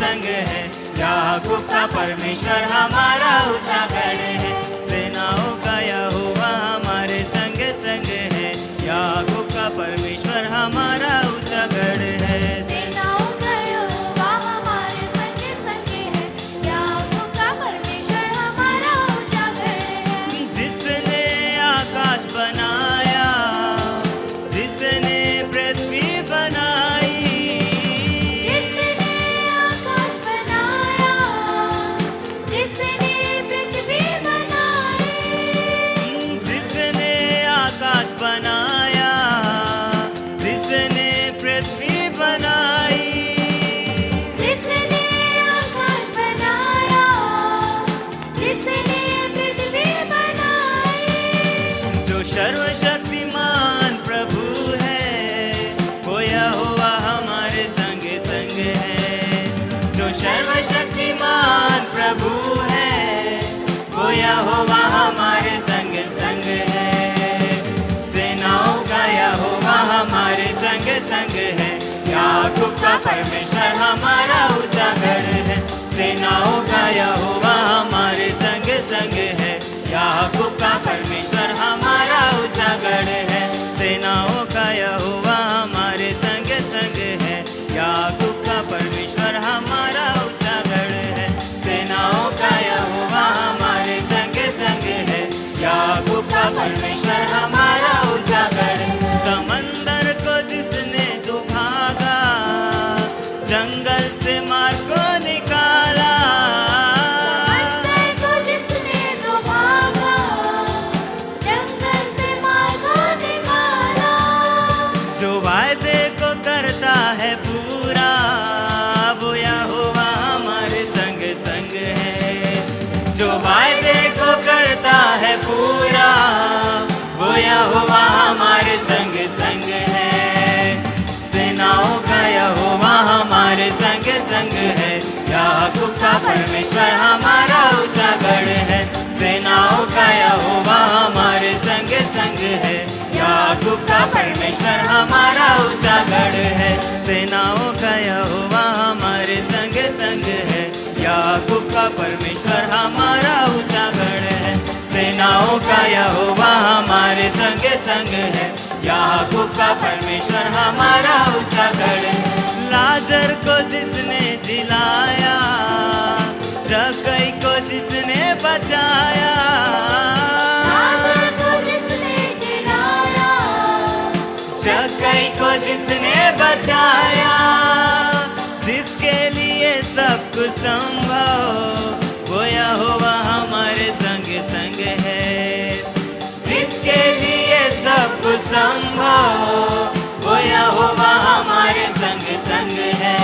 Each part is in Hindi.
संग है। याकूब का परमेश्वर हमारा ऊंचा गढ़ है। सेनाओं का यहोवा हमारे संग संग है। याकूब का परमेश्वर हमारा ऊंचा गढ़ है। सेनाओं का यहोवा हमारे संग संग है। याकूब का परमेश्वर हमारा ऊंचा गढ़ है। जिसने आकाश बनाया, जिसने पृथ्वी बनाई, जिसने आकाश बनाया, जिसने पृथ्वी बनाई, जिसने आकाश बनाया, जिसने पृथ्वी बनाई, जिसने आकाश बनाया, जिसने पृथ्वी बनाई, जो सर्वशक्तिमान प्रभु है, वो यहोवा हमारे संग संग है। जो सर्वशक्तिमान प्रभु है, वो यहोवा हमारे संग संग है। सेनाओं का यहोवा हमारे संग संग है। याकूब का परमेश्वर हमारा ऊंचा गढ़ है। सेनाओं का यहोवा हमारे संग संग है। याकूब का परमेश्वर हमारा ऊंचा गढ़ है। सेनाओं का यहोवा हमारे संग संग है। याकूब का परमेश्वर हमारा ऊंचा गढ़ है। सेनाओं का यहोवा हमारे संग संग है। याकूब का परमेश्वर हमारा ऊंचा गढ़ है। समंदर को जिसने दुभागा, जंगल से मार को निकाला, समंदर को जिसने दुभागा, जंगल से मार को निकाला, जो वायदे को करता है पूरा, वो यहोवा हमारे संग संग है। जो वायदे को करता है पूरा, वो यहोवा हमारे संग संग है। सेनाओं का यहोवा हमारे संग संग है। याकूब का परमेश्वर हमारा ऊंचा गढ़ है। सेनाओं का यहोवा हमारे संग संग है। याकूब का परमेश्वर हमारा ऊंचा गढ़ है। सेनाओं का यहोवा हमारे संग संग है। याकूब का परमेश्वर हमारा ऊंचा गढ़ है। सेनाओं का यहोवा हमारे संग संग है। याकूब का परमेश्वर हमारा ऊंचा गढ़ है। लाजर को जिसने जिलाया, जक्कई को जिसने बचाया, लाजर को जिसने जिलाया, जक्कई को जिसने बचाया, जिसके लिए सब कुछ संभव, वो यहोवा हमारे संग संग है। जिसके लिए सब कुछ संभव, वो यहोवा हमारे संग संग है।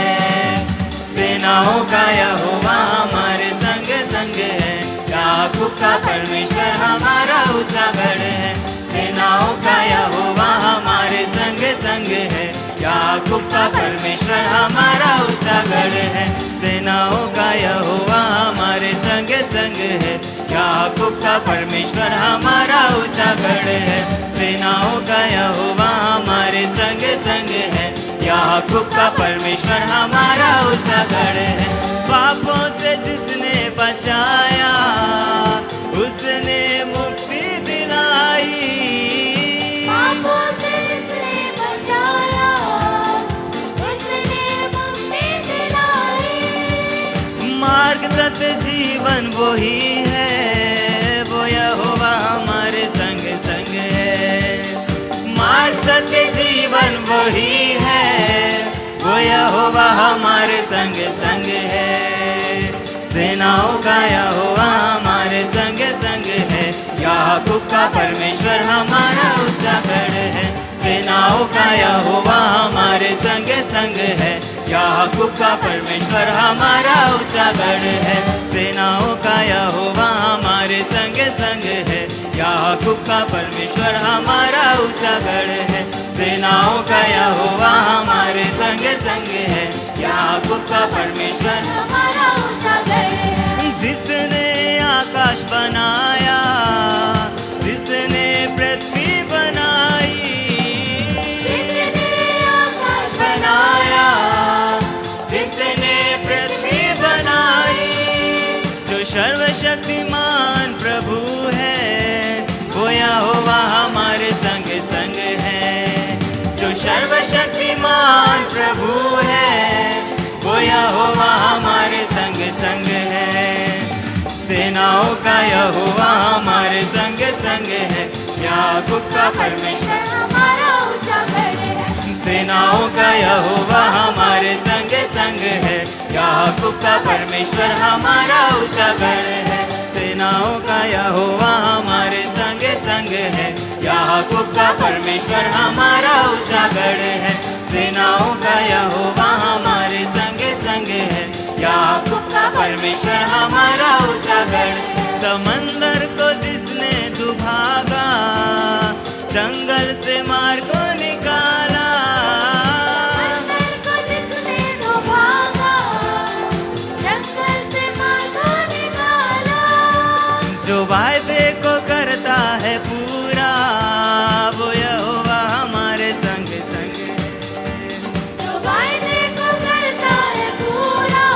सेनाओं का यहोवा हमारे संग संग है। याकूब का परमेश्वर हमारा ऊंचा गढ़ है। सेनाओं का यहोवा हमारे संग संग है। याकूब का परमेश्वर हमारा ऊंचा गढ़ है। सेनाओं का यहोवा हमारे संग संग है। याकूब का परमेश्वर हमारा ऊंचा गढ़ है। सेनाओं का यहोवा हमारे संग संग है। याकूब का परमेश्वर हमारा ऊंचा गढ़ है। पापों से जिसने बचाया, उसने मुक्ति दिलाई, पापों से जिसने बचाया, उसने मुक्ति दिलाई, मार्ग सत्य जीवन वही है, वो यहोवा हमारे संग संग है। मार्ग सत्य जीवन वही है, वो यहोवा हमारे संग संग है। सेनाओं का यहोवा हमारे संग संग है। याकूब का परमेश्वर हमारा ऊंचा गढ़ है। सेनाओं का यहोवा हमारे संग संग है। याकूब का परमेश्वर हमारा ऊंचा गढ़ है। सेनाओं का यहोवा हमारे संग संग है। याकूब का परमेश्वर हमारा ऊंचा गढ़ है। सेनाओं का यहोवा हमारे संग संग है। याकूब का परमेश्वर हमारा ऊंचा गढ़ है। जिसने आकाश बनाया, जिसने पृथ्वी बनाई, जिसने आकाश बनाया, जिसने पृथ्वी सर्वशक्तिमान प्रभु है, वो यहोवा हमारे संग संग है। जो सर्वशक्तिमान प्रभु है, वो यहोवा हमारे संग संग है। सेनाओं का यहोवा हमारे संग संग है, याकूब का परमेश्वर हमारा ऊंचा गढ़ है। सेनाओं का यहोवा हमारे संग संग है, याकूब का परमेश्वर हमारा ऊंचा गढ़ है। सेनाओं का यहोवा हमारे संग संग है, याकूब का परमेश्वर हमारा ऊंचा गढ़ है। सेनाओं का यहोवा हमारे संग संग है, याकूब का परमेश्वर हमारा ऊंचा गढ़ है। समंदर को जिसने दुभागा, जंगल से मार को निकाला। अंदर को जिसने दुभागा, जंगल से मार को निकाला। जो वायदे को करता है पूरा, वो यहोवा हमारे संग संग है। जो वायदे को करता है पूरा,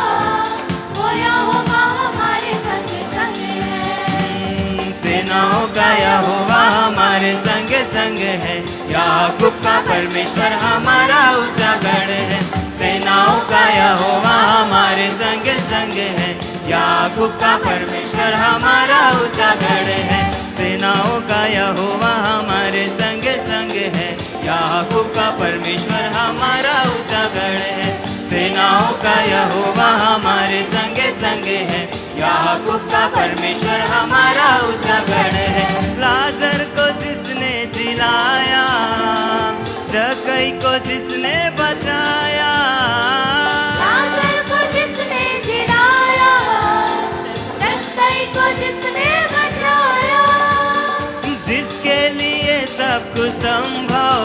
वो यहोवा हमारे संग संग है। सेनाओं का यहोवा हमारे संग संग है, याकूब का परमेश्वर हमारा ऊंचा गढ़ है। सेनाओं का यहोवा हमारे संग संग है, याकूब का परमेश्वर हमारा ऊंचा गढ़ है। सेनाओं का यहोवा हमारे संग संग है, याकूब का परमेश्वर हमारा ऊंचा गढ़ है। सेनाओं का यहोवा हमारे संग संग है, याकूब का परमेश्वर हमारा ऊंचा गढ़ है। लाजर को जिसने जिलाया, जक्कई को जिसने बचाया। लाजर को जिसने जिलाया, जक्कई को जिसने बचाया। जिसके लिए सब कुछ संभव,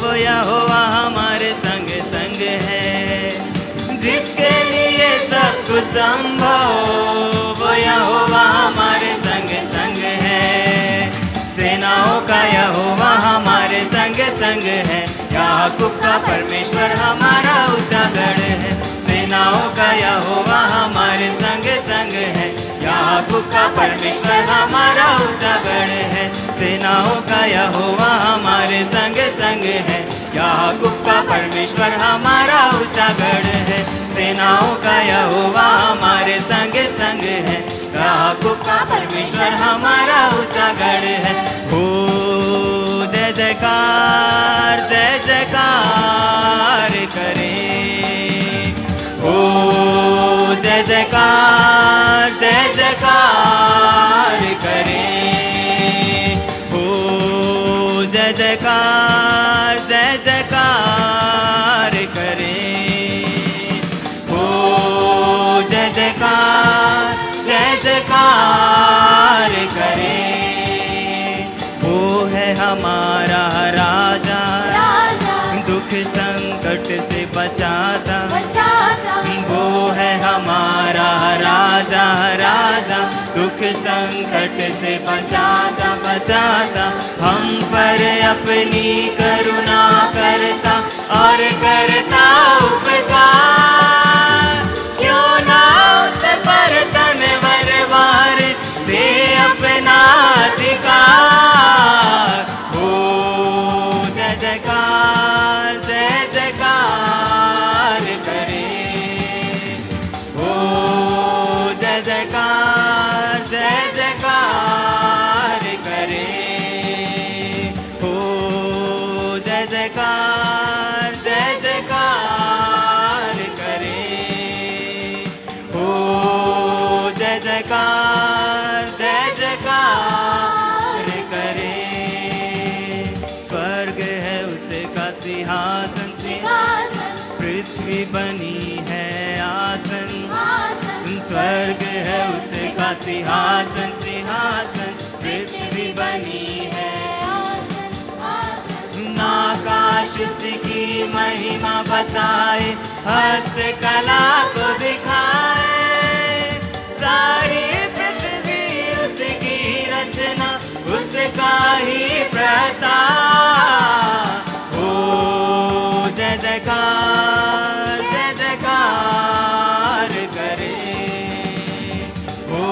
वो यहोवा हमारे संग संग है। जिसके लिए सब कुछ संभव, वो यहोवा हमारे संग संग है। सेनाओं का यहोवा हमारे संग संग है, याकूब का परमेश्वर हमारा ऊंचा गढ़ है। सेनाओं का यहोवा हमारे संग संग है, याकूब का परमेश्वर हमारा ऊंचा गढ़ है। सेनाओं का यहोवा हमारे संग संग है, याकूब का परमेश्वर हमारा ऊंचा गढ़ है। सेनाओं का यहोवा हमारे संग संग है, याकूब का परमेश्वर हमारा ऊंचा गढ़ है। हो जय जयकार करें, हो जय जयकार करें, हो जय जयकार करें, हो जय जयकार करें। वो है हमारा राजा, राजा दुख संकट से बचाता। बचाता। वो है हमारा राजा, राजा दुख संकट से बचाता बचाता। हम पर अपनी करुणा करता और करता उपकार। क्यों ना उस पर तन वरवार दे अपना अधिकार। हो जय जयकार करें, हो जय जयकार करें, हो जय जयकार करें, हो जय जयकार करें। स्वर्ग है उसका सिंहासन, सिंहासन पृथ्वी बनी है आसन। आसन। स्वर्ग है उसका सिंहासन, सिंहासन पृथ्वी बनी है। आसन। आसन। आकाश उसकी महिमा बताए, हस्तकला को दिखाए। सारी पृथ्वी उसकी रचना, उसका ही प्रताप। हो जय जयकार करें, हो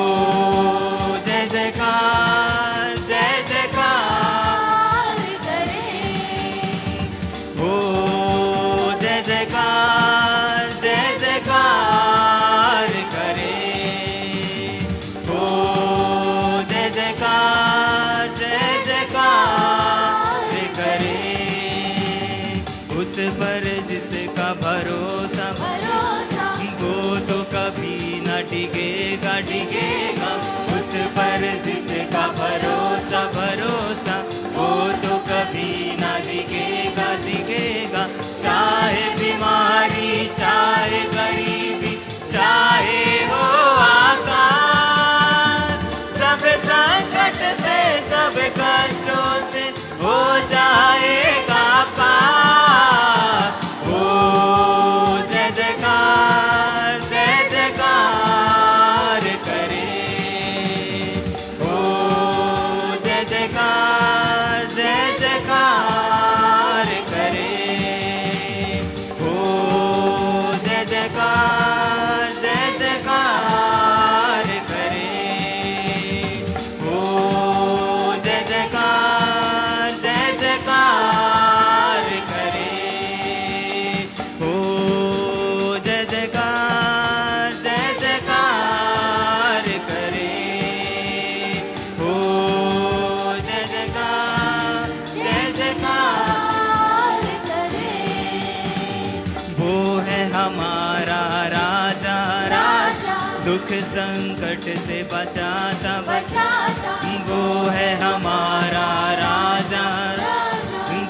चाहे गरीबी चाहे हो आकार, सब संकट से सब कष्टों से हो जाएगा पार। हो जय जयकार करे, हो जय जयकार करे, हो जय जयकार करे, हो जय जयकार करे, हो जय जयकार करे, हो जय जयकार करे। वो है हमारा राजा, राजा दुख संकट से बचाता बचाता, वो है हमारा राजा,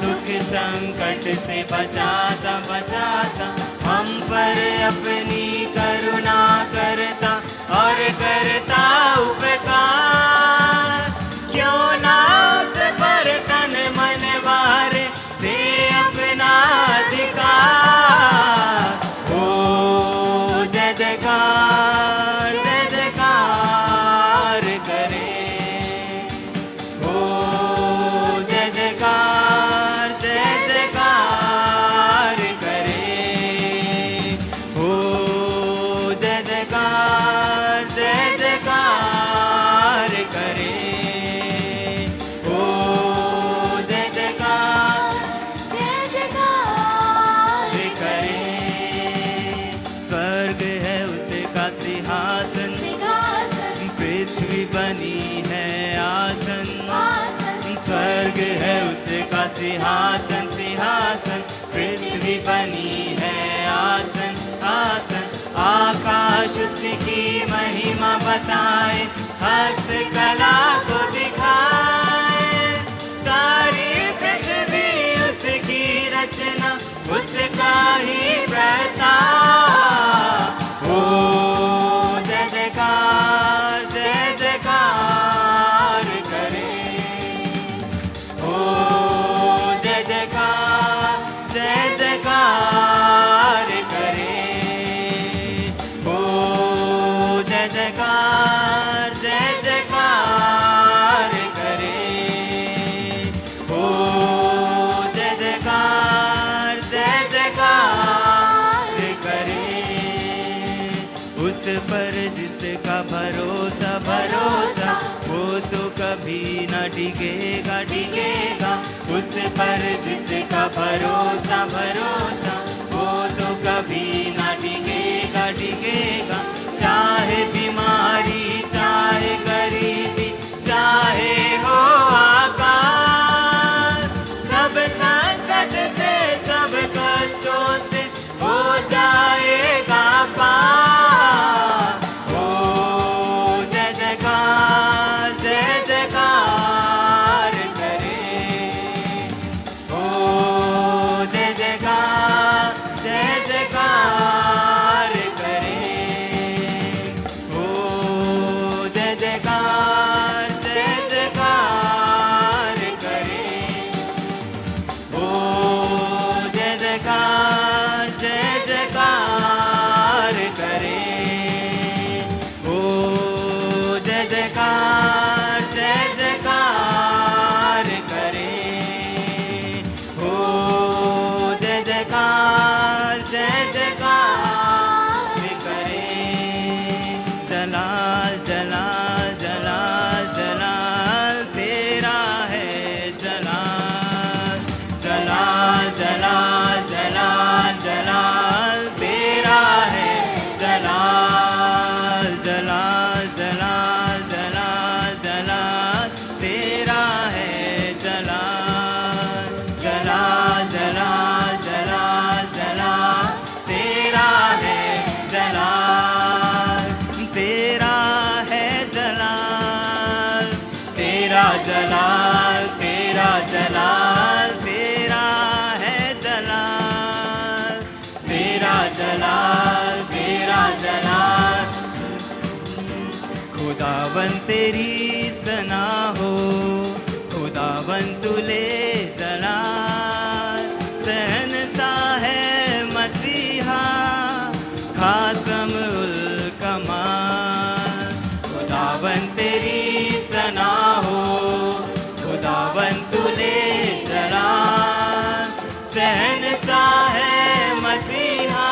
दुख संकट से बचाता हम पर अपनी करुणा करता और करता उपकार। क्यों ना उस पर तन मन वारे दे अपना अधिकार। हो जय जयकार करे, हो जय जयकार करे, हो जय जयकार करे, हो जय जयकार करे। स्वर्ग है उसका सिंहासन, सिंहासन पृथ्वी बनी है आसन। आसन, स्वर्ग है उसका सिंहासन, पृथ्वी बनी है आसन। आकाश उसकी महिमा बताए, हस्त कला को दिखाए। सारी पृथ्वी उसकी रचना, उसका ही प्रताप। हो जय जयकार करे, हो जय जयकार करे, हो जय जयकार करे, हो जय जयकार करे। उस पर जिसका भरोसा वो तो कभी न डिगेगा। उस पर जिसका भरोसा वो तो कभी न डिगेगा। चाहे बीमारी चाहे गरीबी चाहे हो आकार, सब संकट से सब कष्टों से हो जाएगा पार। हो जय जयकार करे, हो जय जयकार करे, हो जय जयकार करे, हो जय जयकार करे, हो जय जयकार करे, हो जय जयकार करे। जलाल जलाल जलाल जलाल तेरा है जलाल। जलाल जलाल जलाल जलाल तेरा है जलाल। जलाल जलाल जलाल जलाल तेरा है जलाल। जलाल जलाल जलाल जलाल तेरा है जलाल। तेरा है जलाल, तेरा जलाल, तेरा जलाल, तेरा है जलाल, तेरा जलाल। खुदावन तेरी सना हो, खुदावन तुले जलाल, सहनसा है मसीहा, खातम उल कमाल। खुदावन तेरी सना हो, खुदावन तुले जलाल, सहनसा है मसीहा,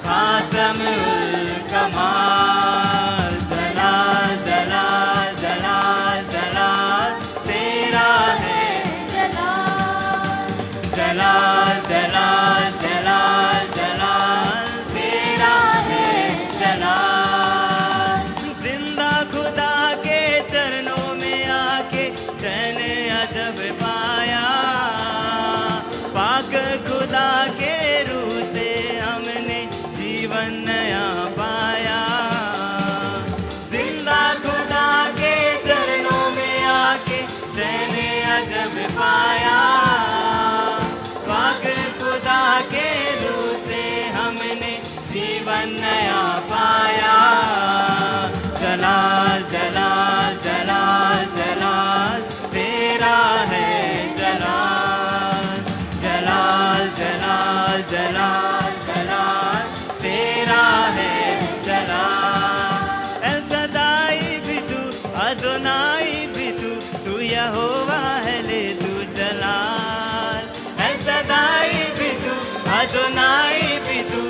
खातम उल कमाल। जलाल जलाल जलाल जलाल तेरा है, जलाल जलाल जलाल जलाल जलाल तेरा है जलाल। जिंदा खुदा के चरणों में आके चैन अजब पाया, पाक खुदा के रूह से हमने जीवन नया पाया। जिंदा खुदा के चरणों में आके चैन अजब पाया, पाक खुदा के रूह से हमने जीवन नया पाया। जलाल जलाल जलाल जलाल तेरा है जलाल, जलाल जलाल जलाल जलाल तेरा है जलाल। एल सदाई भी तू, अदोनाई भी तू यहोवा है ले तू जलाल। एल सदाई भी तू, अदोनाई भी तू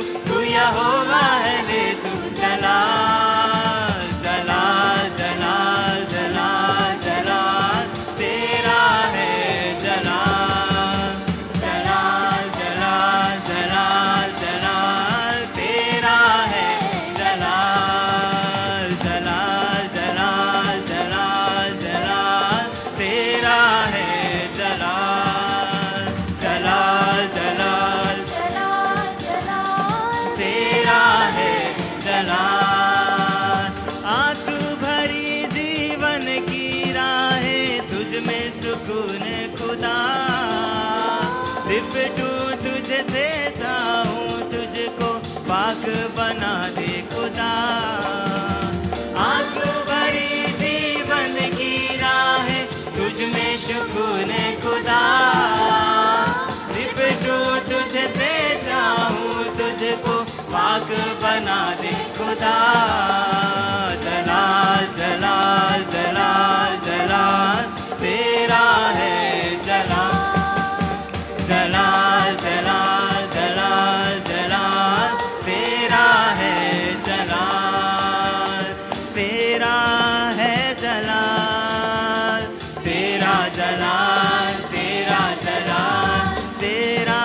यहोवा है ले तू जलाल। जलाल जलाल जलाल जलाल तेरा है जलाल, जलाल जलाल जलाल जलाल तेरा है जलाल, जलाल जलाल जलाल जलाल तेरा है जलाल, जलाल जलाल जलाल जलाल तेरा है जलाल। आंसू भरी जीवन की राहें तुझ में सुकून खुदा, लिपटूं तुझसे चाहूं तुझको पाक बना दे खुदा। आंसू भरी जीवन की राहें तुझ में सुकून खुदा, लिपटूं तुझसे चाहूं तुझको पाक बना दे खुदा। जलाल जलाल जलाल जलाल तेरा है जलाल, जलाल जलाल जलाल जलाल तेरा है जलाल, तेरा है जलाल, तेरा जलाल तेरा जलाल तेरा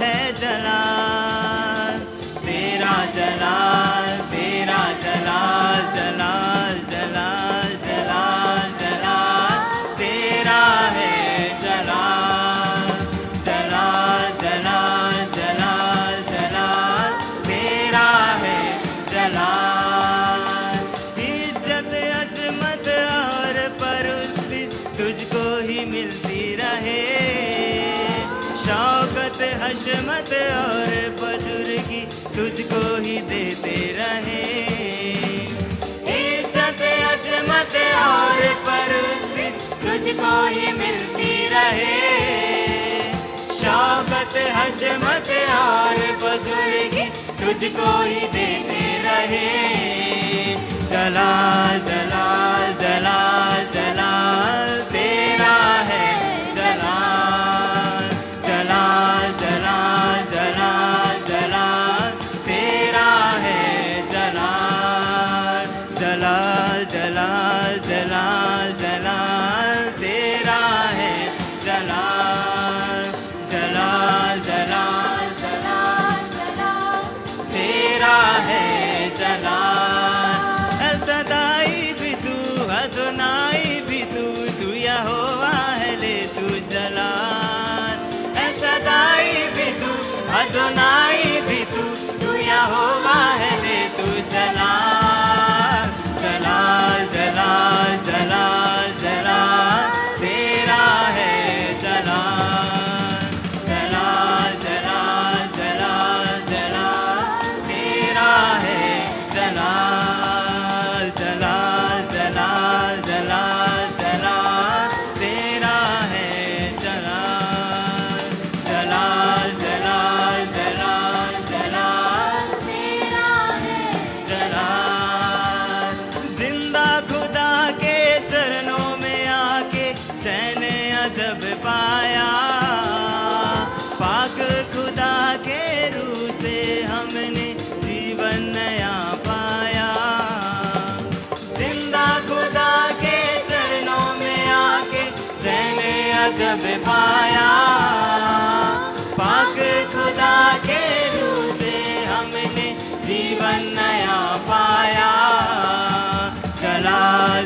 है जलाल, तेरा जलाल तेरा जलाल जलाल जलाल जलाल जलाल तेरा है जलाल, जलाल जलाल जलाल जलाल तेरा है जलाल। इज्जत अजमत और परस्ती तुझको ही मिलती रहे, शौकत हशमत और बुजुर्गी तुझको ही देते रहे। इज्जत अजमत और परस्ती तुझको ही मिलती रहे, शौकत हशमत और बुजुर्गी तुझको ही देते रहे। जलाल जलाल जलाल जलाल तेरा है जलाल, जलाल जलाल जलाल जलाल तेरा है जलाल, जलाल जलाल जलाल जलाल तेरा है जलाल, जलाल जलाल जलाल जलाल तेरा है जलाल। एल सदाई भी जब पाया, पाक खुदा के रूह से हमने जीवन नया पाया। जला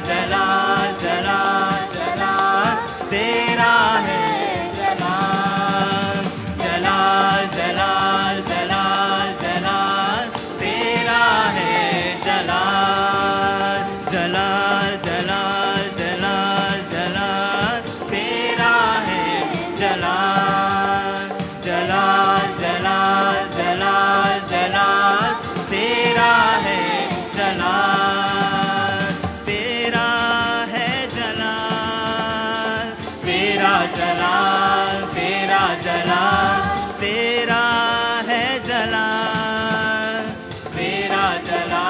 जला जला जला तेरा है जला, जला जला जला जला तेरा है जला, जला जला जला जला तेरा है जला, जला जला जला जला तेरा है जला, तेरा है जला, तेरा जला, तेरा जला, तेरा है जला, तेरा जला,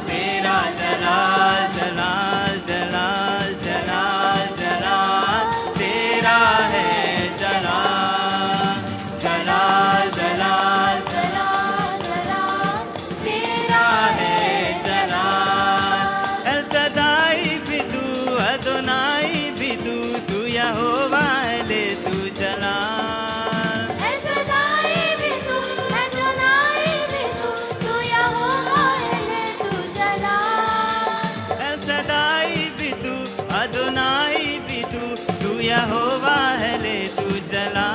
तेरा जला, जला जला जला जला तेरा है जला, जला जला जला जला तेरा है जला। एल सदाई भी तू, अदोनाई भी तू, तू यहोवा ले तू जला। है सदाई भी तू, है जुनाई भी तू, तू यहोवा है ले तू जला। एल सदाई भी तू, अदोनाई भी तू, तू यहोवा ले तू जला।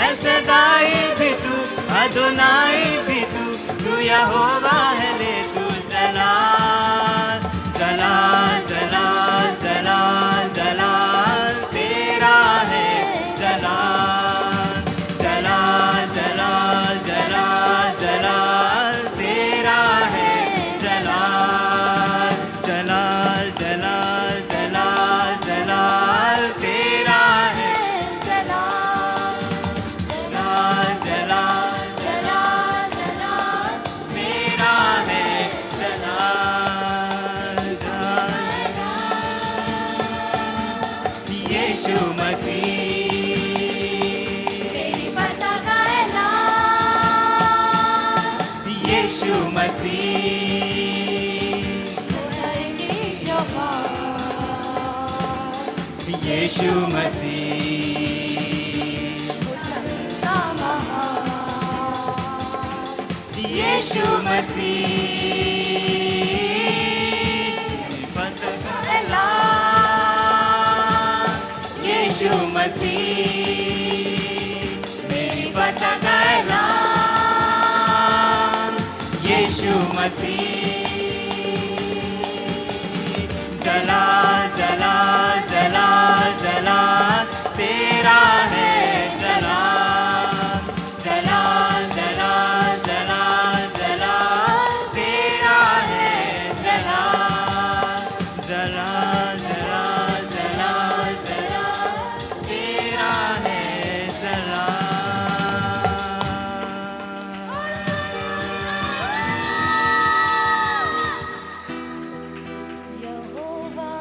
एल सदाई भी तू, अदोनाई भी तू, तू यहोवा ले तू जला, जला जला जला जला तेरा है जला, जला जला जला जला तेरा है जला, जला जला जला जला तेरा है जला जला, जला जला जला मेरा है जला, यीशु मसीह, मेरी फतह का ऐलान, यीशु मसीह, खुदाई जो बात, यीशु मसीह, उसका महान। यीशु मसीह, फतह का ऐलान, यीशु मसीह, मेरी फतह का ऐलान, यीशु मसीह, जला जला जला जला तेरा है जला, जला जला जला जला तेरा है जला, जला जला जला जला तेरा है जला। यहोवा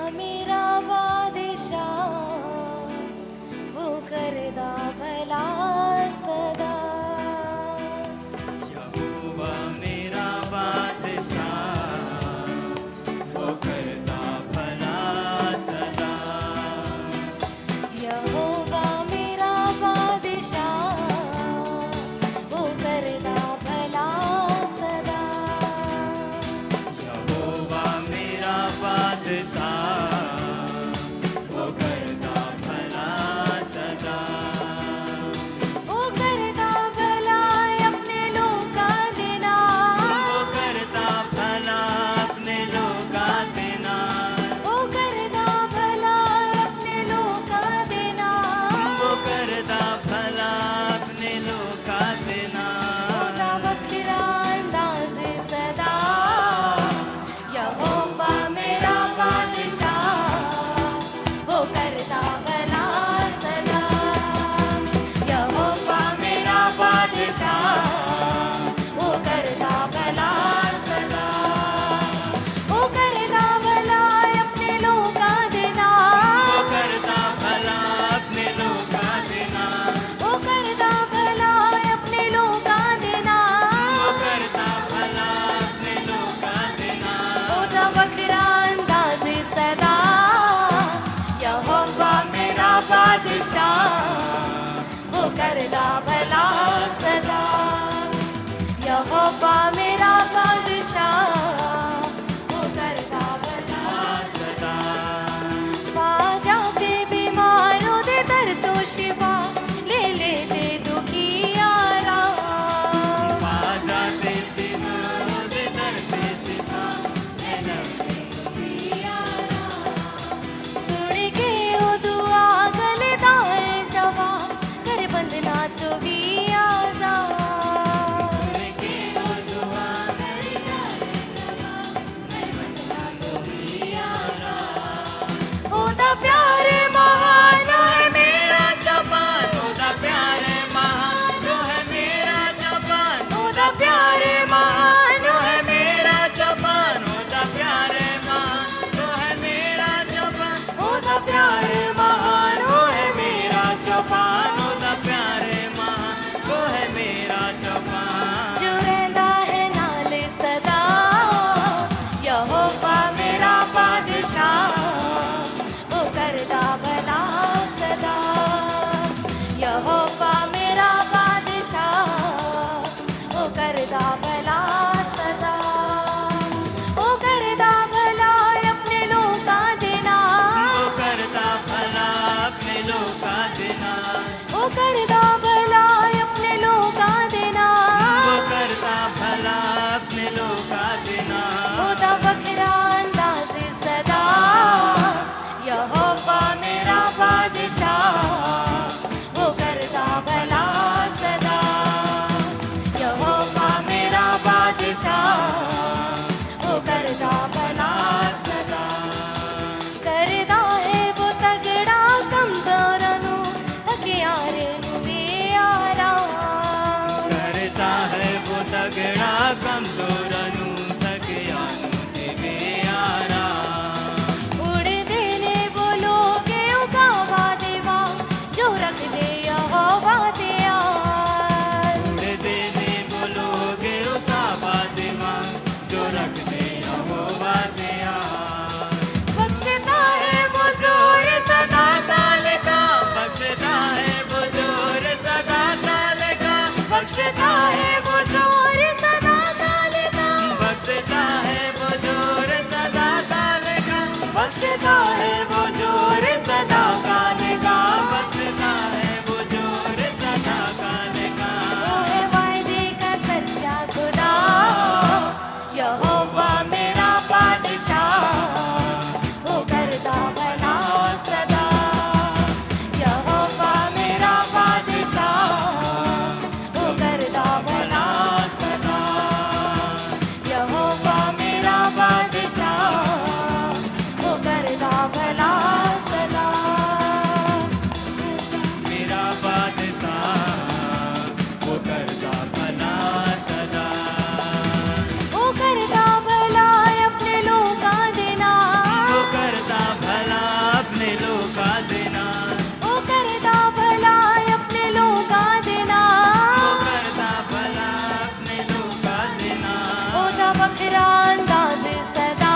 ਉਹਦਾ ਵੱਖਰਾ ਅੰਦਾਜ਼ ਸਦਾ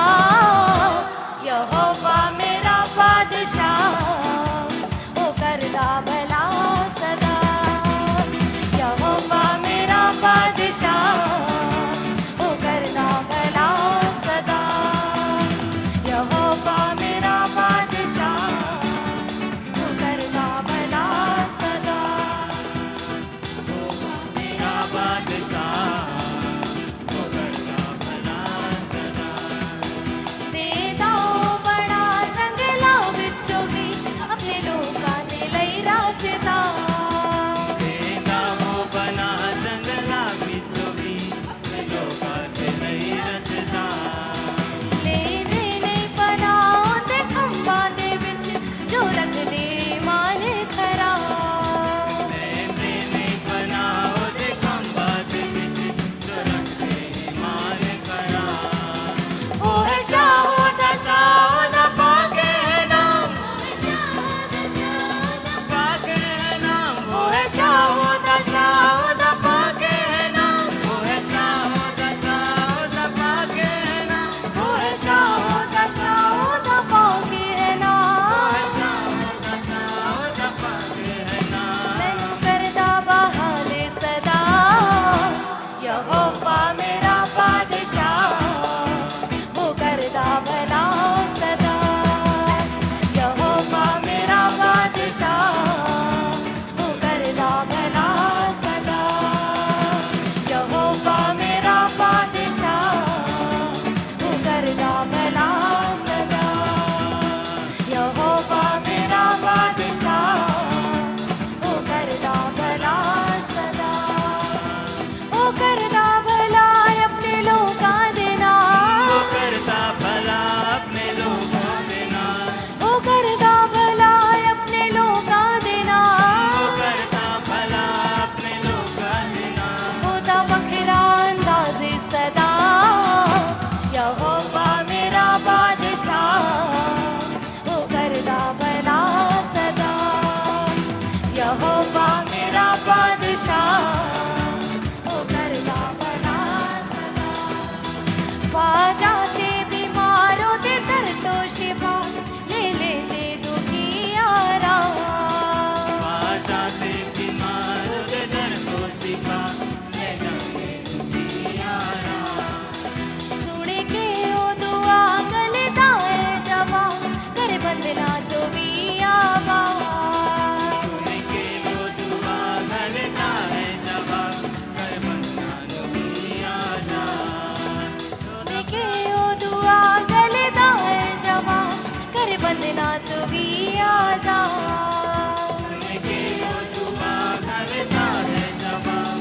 ਯਹੋਵਾ ਮੇਰਾ ਬਾਦਸ਼ਾਹ ਉਹ ਕਰਦਾ ਭਲਾ ਸਦਾ ਯਹੋਵਾ ਮੇਰਾ ਬਾਦਸ਼ਾਹ ਉਹ ਕਰਦਾ ਭਲਾ ਸਦਾ ਯਹੋਵਾ ਮੇਰਾ ਬਾਦਸ਼ਾਹ ਉਹ ਕਰਦਾ ਭਲਾ ਸਦਾ मेरा बादशाह वो करता भला सदा ਦੇਦਾ ਉਹ ਬੜਾ ਜੰਗਲਾਂ ਵਿੱਚੋਂ ਵੀ ਆਪਣੇ ਲੋਕਾਂ ਦੇ ਲਈ ਰਾਸਤਾ देता वो बना जंगला बिचों भी लोका ते नहीं रसदा ਲੈਂਦੇ ਨਹੀਂ ਪਨਾਹ ਤੇ ਖੰਭਾਂ ਦੇ ਵਿੱਚ ਜੋ ਰੱਖਦੇ ਮਾਨ ਖਰਾ लेंदे नहीं बनाओ दे खंबा दे बिच जो रखते ईमान करा वो है शाहो दा पाके है नाम पाके है नाम वो है शाहो दा पाके है नाम वो है शाहो दा पाके है नाम वो है शाहो दा ਉਹਦਾ ਪਾਕੇ ਹੈ ਨਾ दा पाके है नाम ਮੈਨੂੰ ਕਰਦਾ ਬਹਾਲੇ ਸਦਾ ਯਹੋਵਾ ਮੇਰਾ ਬਾਦਸ਼ਾਹ ਉਹ ਕਰਦਾ ਭਲਾ ਸਦਾ ਯਹੋਵਾ ਮੇਰਾ ਬਾਦਸ਼ਾਹ ਉਹ ਕਰਦਾ ਭਲਾ ਸਦਾ ਯਹੋਵਾ ਮੇਰਾ ਬਾਦਸ਼ਾਹ ਉਹ ਕਰਦਾ ਭਲਾ ਸਦਾ ਯਹੋਵਾ ਮੇਰਾ ਬਾਦਸ਼ਾਹ ਉਹ ਕਰਦਾ ਭਲਾ ਸਦਾ ਉਹ ਕਰਦਾ ਭਲਾ ਆਪਣੇ ਲੋਕਾਂ ਦੇ वो ਨਾਲ करता भला अपने लोगों के नाम ਉਹ ਕਰਦਾ ਭਲਾ ਆਪਣੇ ਲੋਕਾਂ ਦੇ वो ਨਾਲ करता भला अपने लोगों के नाम ਉਹਦਾ ਵੱਖਰਾ ਅੰਦਾਜ਼ ਸਦਾ ਯਹੋਵਾ ਮੇਰਾ ਬਾਦਸ਼ਾਹ ਉਹ ਕਰਦਾ ਭਲਾ ਸਦਾ ਯਹੋਵਾ ਮੇਰਾ ਬਾਦਸ਼ਾਹ ਉਹ ਕਰਦਾ ਭਲਾ ਸਦਾ ਬਾਜਾ ਤੇ ਬਿਮਾਰੋਂ ਦੇ ਦਰ ਤੋਂ ਸ਼ਿਫਾ ਲੈ ਲੈਂਦੇ ਦੁਖੀਆਰਾ बाजा से बीमार दे दर को सिखा ले जाके दुनियारा ਸੁਣ ਕੇ ਉਹ ਦੁਆ ਗਲਦਾ ਹੈ ਜਵਾ ਕਰ ਬੰਦਨਾ ਤੋਂ ਵੀ ਆਵਾ सुन के वो दुआ करता है जवाब कर बंदा नबी आजा ਸੁਣ ਕੇ ਉਹ ਦੁਆ ਗਲਦਾ ਹੈ ਜਵਾ ਕਰ ਬੰਦਨਾ ਤੋਂ ਵੀ ਆਜ਼ਾ सुन के वो दुआ करता है जवाब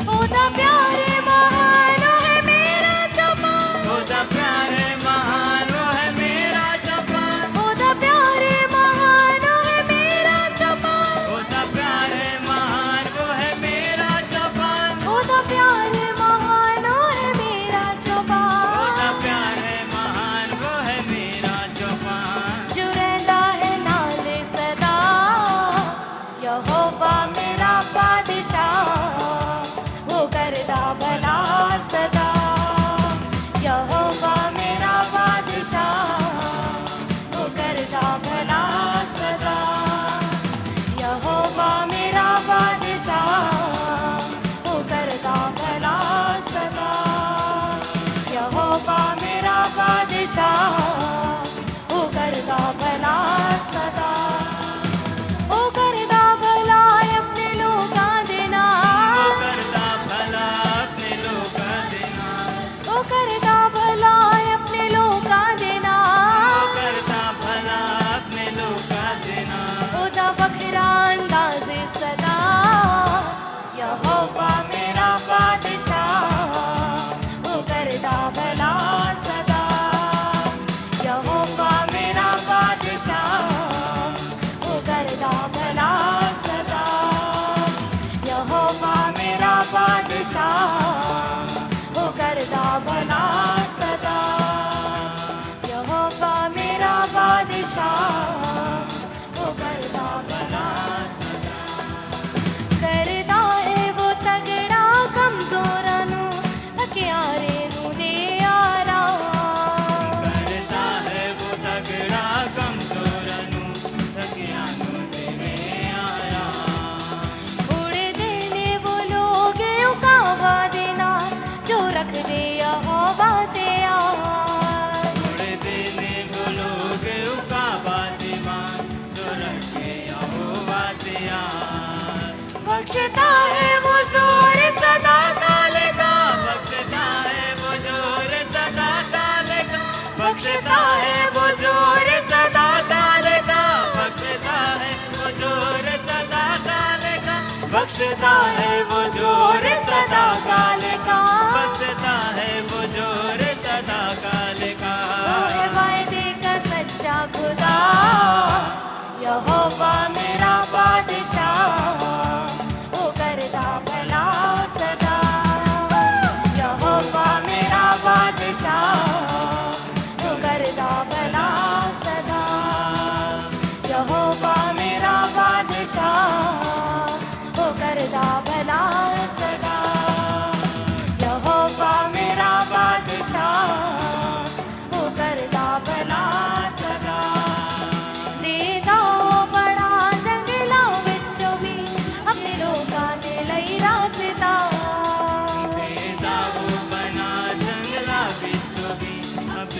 ਉਹਦਾ ਪਿਆਰ ਮਹਾਨ ਹੈ ਮੇਰਾ ਜਮਾਨ खुदा प्यारे महान वो है मेरा जवान ਉਹਦਾ ਪਿਆਰ ਮਹਾਨ ਹੈ ਮੇਰਾ ਜਮਾਨ खुदा प्यारे महान वो है मेरा जवान ਉਹਦਾ ਪਿਆਰ ਮਹਾਨ ਹੈ ਮੇਰਾ ਜਮਾਨ खुदा प्यारे महान वो है मेरा जवान ਜੋ ਰਹਿੰਦਾ ਹੈ ਨਾਲ ਸਦਾ ਯਹੋਵਾ ਮੇਰਾ ਬਾਦਸ਼ਾਹ ਉਹ ਕਰਦਾ ਭਲਾ ਸਦਾ ਯਹੋਵਾ ਮੇਰਾ ਬਾਦਸ਼ਾਹ ਉਹ ਕਰਦਾ ਭਲਾ ਸਦਾ ਯਹੋਵਾ ਮੇਰਾ ਬਾਦਸ਼ਾਹ ਉਹ ਕਰਦਾ ਭਲਾ ਸਦਾ ਯਹੋਵਾ ਮੇਰਾ ਬਾਦਸ਼ਾਹ ਉਹ ਕਰਦਾ ਭਲਾ ਸਦਾ ਉਹ ਕਰਦਾ ਭਲਾ ਆਪਣੇ ਲੋਕਾਂ ਦੇ वो ਨਾਲ करता भला अपने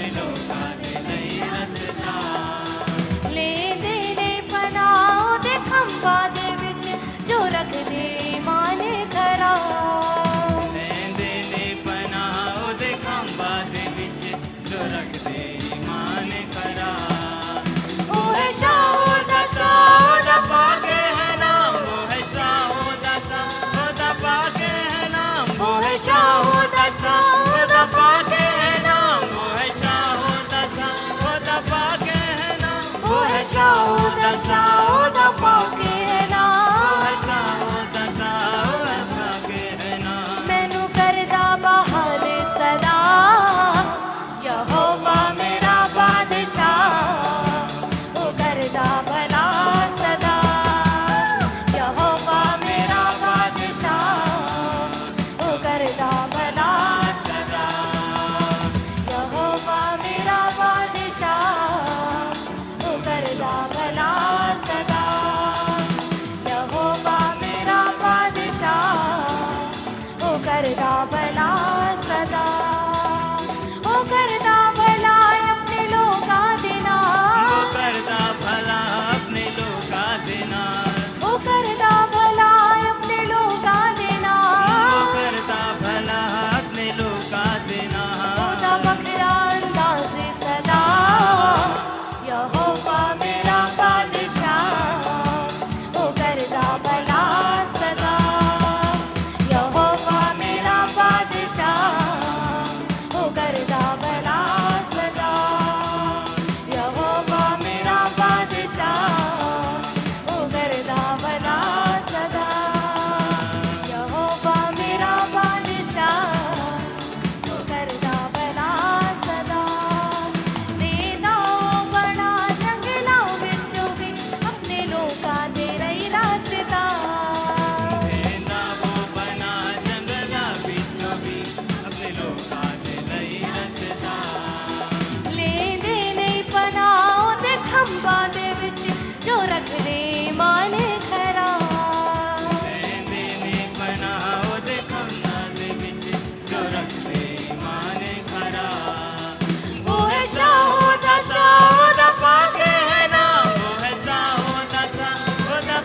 अपने लोका दे लई रसता ले देने पनाओ दे खंबा दे विच जो रख दे मान खरा लेंदे ने पनाह दे खंबा दे विच जो रख दे ईमान करा ओ है शाहो दा पाके है नाम वो है शाहो दा पाके है नाम वो है शाहो दा पाके है नाम वो है शाहो दा पाके है नाम ओ है शाहो दा पाके है ना वो है शाहो दा पाके है नाम मैनू करदा बहाल सदा यहोवा मेरा बादशाह ओ करदा भला सदा यहोवा मेरा बादशाह ओ करदा भला सदा यहोवा मेरा बादशाह ओ करदा भला सदा यहोवा मेरा बादशाह ओ करदा भला सदा ओ करदा भला अपने लोकां दे वो नाल करदा भला अपने लोका देना ओ करदा भला अपने लोकां दे वो नाल करदा भला अपने लोका देना ओदा बकरा अंदाज़ सदा यहोवा मेरा बादशाह ओ करदा भला सदा यहोवा मेरा बादशाह ओ करदा भला सदा यहोवा मेरा बादशाह ओ करदा भला सदा यहोवा मेरा बादशाह ओ करदा भला सदा देदा बड़ा जंगलां विचों भी अपने लोकां दे रही रास्ता देना वो बना जंगला बिचों भी अपने लोका दे लई रसता लेंदे नहीं पनाओ दे खंबा दे विच जो रख दे मान खरा लेंदे ने पनाह दे खंबा दे विच जो रख दे ईमान खरा वो है शाहो दा पाके है नाम वो है शाहो दा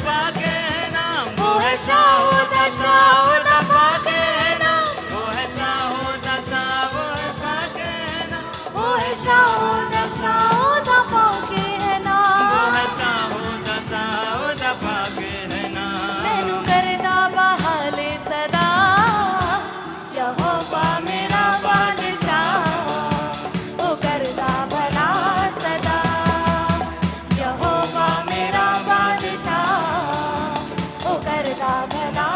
पाके है नाम वो है शाहो दा पाके है नाम वो है शाहो पाके है नाम वो है शाहो दा पाके है ना वो है शाहो दा पाके है नाम मैनू करदा बहाल सदा यहोवा मेरा बादशाह ओ करदा भला सदा यहोवा मेरा बादशाह ओ करदा भला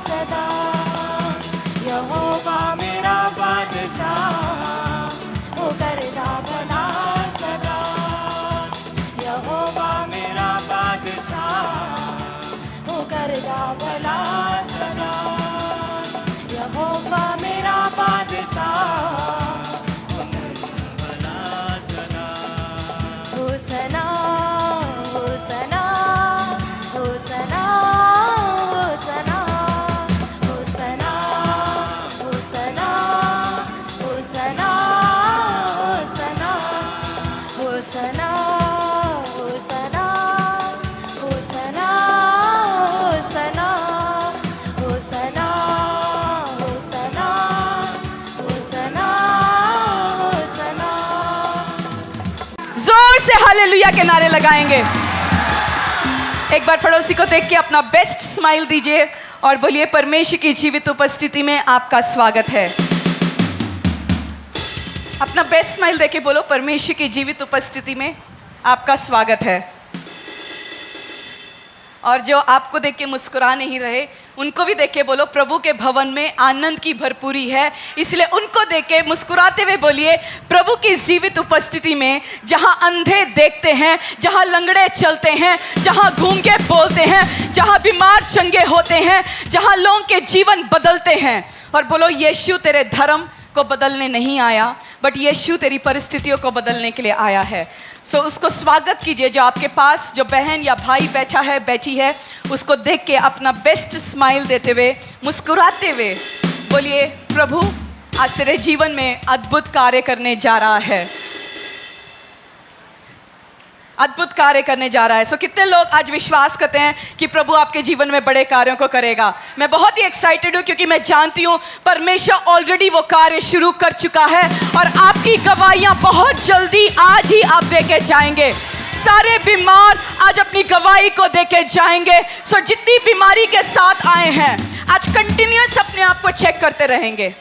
सदा यहोवा मेरा बादशाह ओ करदा भला सदा यहोवा मेरा बादशाह ओ करदा भला सदा यहोवा मेरा बादशाह भला सदा होसना होसना होसना होसना होसना होसना होसना होसना होसना होसना होसना होसना होसना होसना होसना होसना जोर से हालेलुया के नारे लगाएंगे। एक बार पड़ोसी को देख के अपना बेस्ट स्माइल दीजिए और बोलिए परमेश्वर की जीवित उपस्थिति में आपका स्वागत है। अपना बेस्ट स्माइल देके बोलो परमेश्वर की जीवित उपस्थिति में आपका स्वागत है। और जो आपको देख के मुस्कुरा नहीं रहे उनको भी देख के बोलो प्रभु के भवन में आनंद की भरपूरी है, इसलिए उनको देख के मुस्कुराते हुए बोलिए प्रभु की जीवित उपस्थिति में जहां अंधे देखते हैं, जहां लंगड़े चलते हैं, जहां गूंगे बोलते हैं, जहां बीमार चंगे होते हैं, जहां लोगों के जीवन बदलते हैं। और बोलो यीशु तेरे धर्म को बदलने नहीं आया, बट यीशु तेरी परिस्थितियों को बदलने के लिए आया है। सो उसको स्वागत कीजिए। जो आपके पास जो बहन या भाई बैठा है, बैठी है, उसको देख के अपना बेस्ट स्माइल देते हुए, मुस्कुराते हुए बोलिए प्रभु आज तेरे जीवन में अद्भुत कार्य करने जा रहा है। अद्भुत कार्य करने जा रहा है। सो कितने लोग आज विश्वास करते हैं कि प्रभु आपके जीवन में बड़े कार्यों को करेगा? मैं बहुत ही एक्साइटेड हूँ क्योंकि मैं जानती हूँ परमेश्वर ऑलरेडी वो कार्य शुरू कर चुका है और आपकी गवाहियाँ बहुत जल्दी आज ही आप देके जाएंगे। सारे बीमार आज अपनी गवाही को देके जाएंगे। सो जितनी बीमारी के साथ आए हैं आज कंटिन्यूअस अपने आप को चेक करते रहेंगे,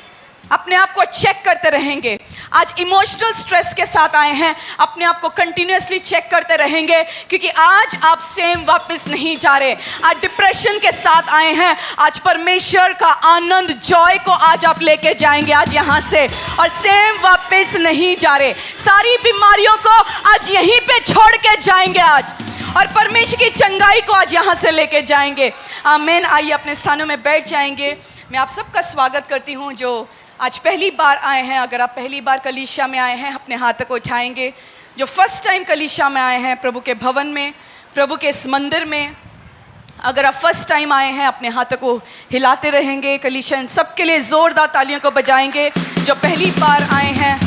अपने आप को चेक करते रहेंगे। आज इमोशनल स्ट्रेस के साथ आए हैं, अपने आप को कंटिन्यूअसली चेक करते रहेंगे क्योंकि आज आप सेम वापस नहीं जा रहे। आज डिप्रेशन के साथ आए हैं, आज परमेश्वर का आनंद, जॉय को आज आप लेके जाएंगे आज यहाँ से और सेम वापस नहीं जा रहे। सारी बीमारियों को आज यहीं पे छोड़ के जाएंगे आज और परमेश्वर की चंगाई को आज यहाँ से लेके जाएंगे। आमीन। आइए अपने स्थानों में बैठ जाएंगे। मैं आप सबका स्वागत करती हूँ जो आज पहली बार आए हैं। अगर आप पहली बार कलीसिया में आए हैं अपने हाथों को उठाएंगे। जो फर्स्ट टाइम कलीसिया में आए हैं प्रभु के भवन में, प्रभु के इस मंदिर में, अगर आप फर्स्ट टाइम आए हैं अपने हाथों को हिलाते रहेंगे। कलीसिया सबके लिए ज़ोरदार तालियों को बजाएंगे जो पहली बार आए हैं।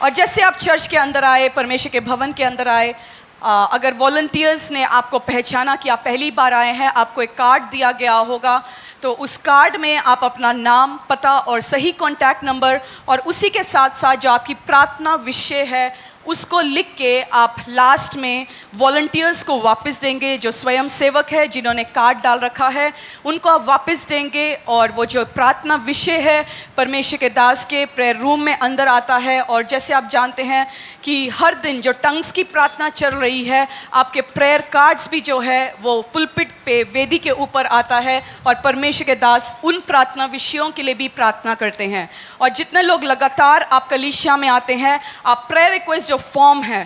और जैसे आप चर्च के अंदर आए, परमेश्वर के भवन के अंदर आए, अगर वॉलंटियर्स ने आपको पहचाना कि आप पहली बार आए हैं, आपको एक कार्ड दिया गया होगा। तो उस कार्ड में आप अपना नाम, पता और सही कॉन्टैक्ट नंबर और उसी के साथ साथ जो आपकी प्रार्थना विषय है उसको लिख के आप लास्ट में वॉलंटियर्स को वापस देंगे। जो स्वयं सेवक है जिन्होंने कार्ड डाल रखा है उनको आप वापस देंगे और वो जो प्रार्थना विषय है परमेश्वर के दास के प्रेयर रूम में अंदर आता है। और जैसे आप जानते हैं कि हर दिन जो टंग्स की प्रार्थना चल रही है, आपके प्रेयर कार्ड्स भी जो है वो पुलपिट पे वेदी के ऊपर आता है और परमेश्वर के दास उन प्रार्थना विषयों के लिए भी प्रार्थना करते हैं। और जितने लोग लगातार आप कलीसिया में आते हैं, आप प्रेयर रिक्वेस्ट जो फॉर्म है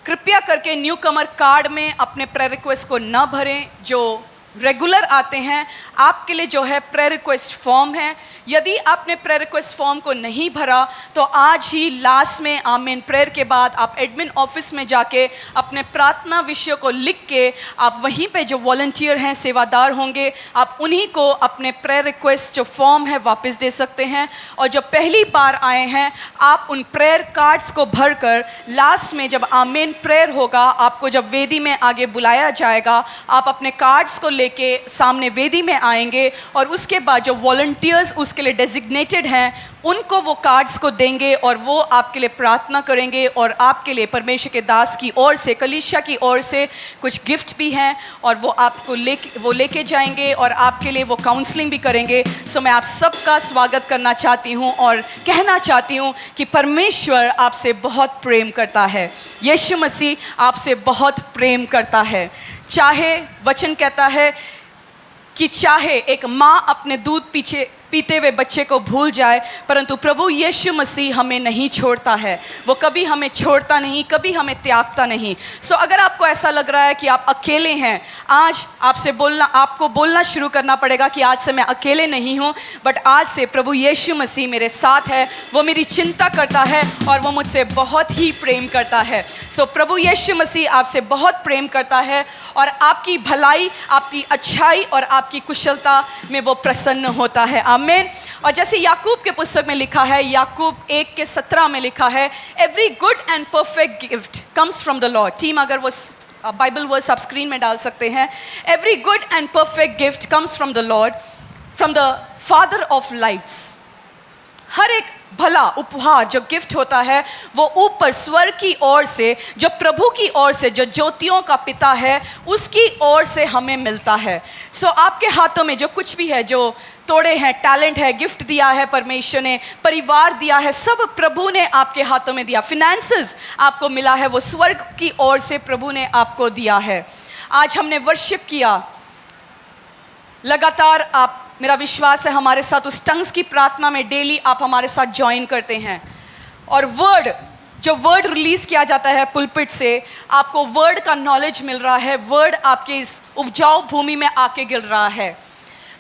कृपया करके न्यू कमर कार्ड में अपने प्रेयर रिक्वेस्ट को न भरें। जो रेगुलर आते हैं आपके लिए जो है प्रेयर रिक्वेस्ट फॉर्म है। यदि आपने प्रेयर रिक्वेस्ट फॉर्म को नहीं भरा तो आज ही लास्ट में आमीन प्रेयर के बाद आप एडमिन ऑफिस में जाके अपने प्रार्थना विषयों को लिख के आप वहीं पे जो वॉलंटियर हैं, सेवादार होंगे, आप उन्हीं को अपने प्रेयर रिक्वेस्ट जो फॉर्म है वापस दे सकते हैं। और जो पहली बार आए हैं आप उन प्रेयर कार्ड्स को भरकर लास्ट में जब आमीन प्रेयर होगा, आपको जब वेदी में आगे बुलाया जाएगा, आप अपने कार्ड्स को लेके सामने वेदी में आएंगे और उसके बाद जो वॉलंटियर्स उसके लिए डेजिग्नेटेड हैं उनको वो कार्ड्स को देंगे और वो आपके लिए प्रार्थना करेंगे। और आपके लिए परमेश्वर के दास की ओर से, कलीसिया की ओर से कुछ गिफ्ट भी हैं और वो आपको लेके जाएंगे और आपके लिए वो काउंसलिंग भी करेंगे। सो मैं आप सबका स्वागत करना चाहती हूँ और कहना चाहती हूँ कि परमेश्वर आपसे बहुत प्रेम करता है। यीशु मसीह आपसे बहुत प्रेम करता है। चाहे वचन कहता है कि चाहे एक माँ अपने दूध पीते हुए बच्चे को भूल जाए, परंतु प्रभु यीशु मसीह हमें नहीं छोड़ता है। वो कभी हमें छोड़ता नहीं, कभी हमें त्यागता नहीं। सो अगर आपको ऐसा लग रहा है कि आप अकेले हैं, आज आपको बोलना शुरू करना पड़ेगा कि आज से मैं अकेले नहीं हूँ, बट आज से प्रभु यीशु मसीह मेरे साथ है, वो मेरी चिंता करता है और वो मुझसे बहुत ही प्रेम करता है। सो प्रभु यीशु मसीह आपसे बहुत प्रेम करता है और आपकी भलाई, आपकी अच्छाई और आपकी कुशलता में वो प्रसन्न होता है। आमीन। और जैसे याकूब के पुस्तक में लिखा है, याकूब 1:17 में लिखा है, every good and perfect gift comes from the Lord. Team अगर वो बाइबल वर्स आप स्क्रीन में डाल सकते हैं। Every good and perfect gift comes from the Lord, from the Father of lights. हर एक भला उपहार जो गिफ्ट होता है वो ऊपर स्वर्ग की ओर से, जो प्रभु की ओर से, जो ज्योतियों का पिता है उसकी ओर से हमें मिलता है। सो आपके हाथों में जो कुछ भी है, जो तोड़े हैं, टैलेंट है, गिफ्ट दिया है परमेश्वर ने, परिवार दिया है, सब प्रभु ने आपके हाथों में दिया। फिनेंसेस आपको मिला है, वो स्वर्ग की ओर से प्रभु ने आपको दिया है। आज हमने वर्शिप किया, लगातार आप, मेरा विश्वास है हमारे साथ उस टंग्स की प्रार्थना में डेली आप हमारे साथ ज्वाइन करते हैं। और जो वर्ड रिलीज किया जाता है पुलपिट से, आपको वर्ड का नॉलेज मिल रहा है, वर्ड आपके इस उपजाऊ भूमि में आके गिर रहा है।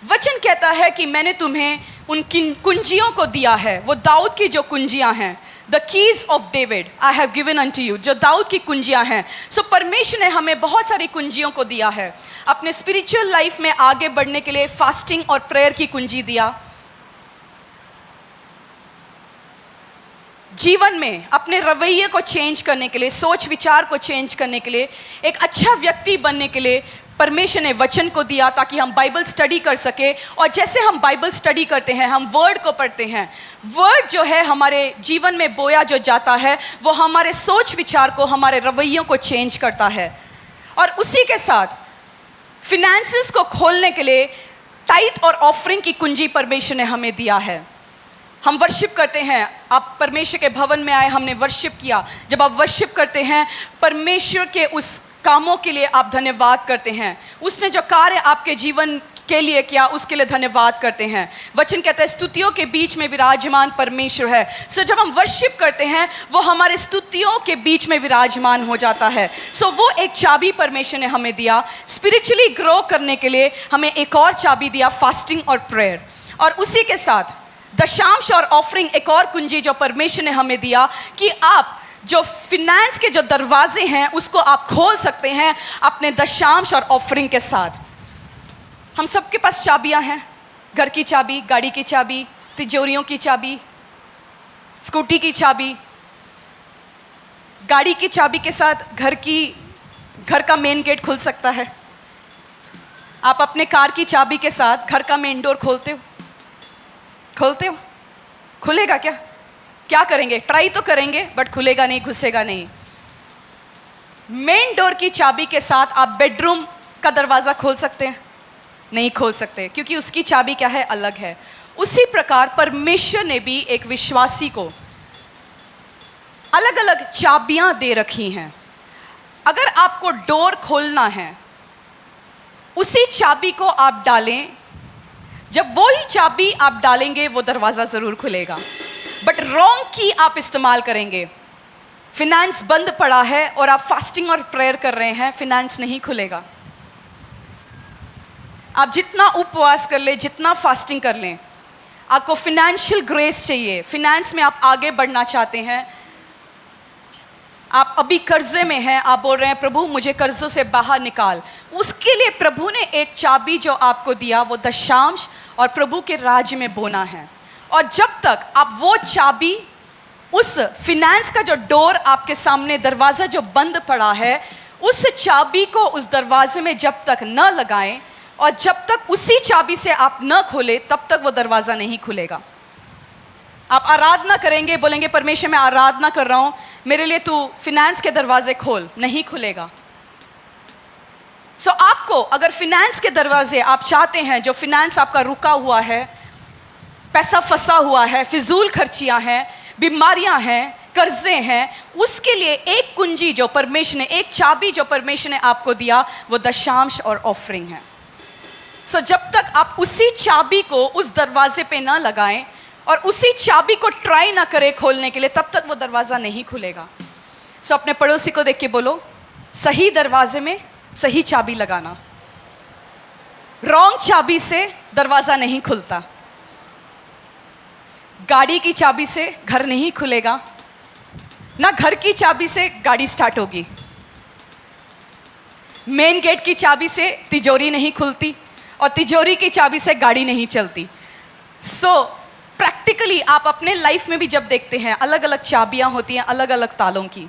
वचन कहता है कि मैंने तुम्हें उन कुंजियों को दिया है, वो दाऊद की जो कुंजियां हैं, the keys of David I have given unto you, जो दाऊद की कुंजियां हैं। सो परमेश्वर ने हमें बहुत सारी कुंजियों को दिया है। अपने स्पिरिचुअल लाइफ में आगे बढ़ने के लिए फास्टिंग और प्रेयर की कुंजी दिया, जीवन में अपने रवैये को चेंज करने के लिए, सोच विचार को चेंज करने के लिए, एक अच्छा व्यक्ति बनने के लिए परमेश्वर ने वचन को दिया ताकि हम बाइबल स्टडी कर सके। और जैसे हम बाइबल स्टडी करते हैं, हम वर्ड को पढ़ते हैं, वर्ड जो है हमारे जीवन में बोया जो जाता है वो हमारे सोच विचार को, हमारे रवैयों को चेंज करता है। और उसी के साथ फिनेंसेस को खोलने के लिए टाइट और ऑफरिंग की कुंजी परमेश्वर ने हमें दिया है। हम वर्शिप करते हैं, आप परमेश्वर के भवन में आए, हमने वर्शिप किया। जब आप वर्शिप करते हैं, परमेश्वर के उस कामों के लिए आप धन्यवाद करते हैं, उसने जो कार्य आपके जीवन के लिए किया उसके लिए धन्यवाद करते हैं। वचन कहता है स्तुतियों के बीच में विराजमान परमेश्वर है। सो जब हम वर्शिप करते हैं वो हमारे स्तुतियों के बीच में विराजमान हो जाता है। सो वो एक चाबी परमेश्वर ने हमें दिया। स्पिरिचुअली ग्रो करने के लिए हमें एक और चाबी दिया, फास्टिंग और प्रेयर। और उसी के साथ दशांश और ऑफरिंग एक और कुंजी जो परमेश्वर ने हमें दिया कि आप जो फिनेंस के जो दरवाजे हैं उसको आप खोल सकते हैं अपने दशांश और ऑफरिंग के साथ। हम सबके पास चाबियां हैं, घर की चाबी, गाड़ी की चाबी, तिजोरियों की चाबी, स्कूटी की चाबी। गाड़ी की चाबी के साथ घर का मेन गेट खुल सकता है। आप अपने कार की चाबी के साथ घर का मेन डोर खोलते हो? खुलेगा क्या करेंगे? ट्राई तो करेंगे बट खुलेगा नहीं, घुसेगा नहीं। मेन डोर की चाबी के साथ आप बेडरूम का दरवाजा खोल सकते हैं? नहीं खोल सकते, क्योंकि उसकी चाबी क्या है? अलग है। उसी प्रकार परमेश्वर ने भी एक विश्वासी को अलग अलग चाबियां दे रखी हैं। अगर आपको डोर खोलना है, उसी चाबी को आप डालें। जब वो ही चाबी आप डालेंगे वो दरवाज़ा ज़रूर खुलेगा। बट रॉन्ग की आप इस्तेमाल करेंगे, फिनेंस बंद पड़ा है और आप फास्टिंग और प्रेयर कर रहे हैं, फिनेंस नहीं खुलेगा। आप जितना उपवास कर लें, जितना फास्टिंग कर लें, आपको फिनेंशियल ग्रेस चाहिए। फिनेंस में आप आगे बढ़ना चाहते हैं, आप अभी कर्जे में हैं, आप बोल रहे हैं प्रभु मुझे कर्जों से बाहर निकाल। उसके लिए प्रभु ने एक चाबी जो आपको दिया वो दशांश और प्रभु के राज्य में बोना है। और जब तक आप वो चाबी, उस फिनेंस का जो डोर आपके सामने, दरवाज़ा जो बंद पड़ा है, उस चाबी को उस दरवाजे में जब तक न लगाएं और जब तक उसी चाबी से आप न खोले, तब तक वो दरवाज़ा नहीं खुलेगा। आप आराधना करेंगे, बोलेंगे परमेश्वर मैं आराधना कर रहा हूँ, मेरे लिए तू फिनेंस के दरवाजे खोल, नहीं खुलेगा। सो आपको अगर फिनेंस के दरवाजे आप चाहते हैं, जो फिनेंस आपका रुका हुआ है, पैसा फंसा हुआ है, फिजूल खर्चियां हैं, बीमारियां हैं, कर्जे हैं, उसके लिए एक कुंजी जो परमेश्वर ने, एक चाबी जो परमेश्वर ने आपको दिया वो दशांश और ऑफरिंग है। सो जब तक आप उसी चाबी को उस दरवाजे पे ना लगाएं और उसी चाबी को ट्राई ना करें खोलने के लिए, तब तक वो दरवाज़ा नहीं खुलेगा। सो अपने पड़ोसी को देख के बोलो, सही दरवाजे में सही चाबी लगाना। रॉन्ग चाबी से दरवाज़ा नहीं खुलता। गाड़ी की चाबी से घर नहीं खुलेगा, ना घर की चाबी से गाड़ी स्टार्ट होगी। मेन गेट की चाबी से तिजोरी नहीं खुलती और तिजोरी की चाबी से गाड़ी नहीं चलती। सो प्रैक्टिकली आप अपने लाइफ में भी जब देखते हैं, अलग अलग चाबियां होती हैं अलग अलग तालों की।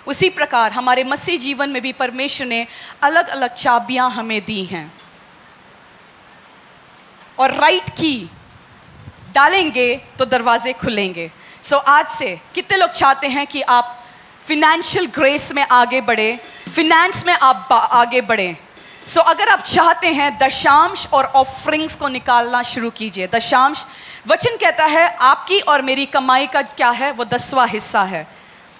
उसी प्रकार हमारे मसीह जीवन में भी परमेश्वर ने अलग अलग चाबियां हमें दी हैं और राइट की डालेंगे तो दरवाजे खुलेंगे। सो आज से कितने लोग चाहते हैं कि आप फिनेंशियल ग्रेस में आगे बढ़े, फिनेंस में आप आगे बढ़ें? सो अगर आप चाहते हैं, दशांश और ऑफरिंग्स को निकालना शुरू कीजिए। दशांश, वचन कहता है आपकी और मेरी कमाई का क्या है? वो 10वां हिस्सा है।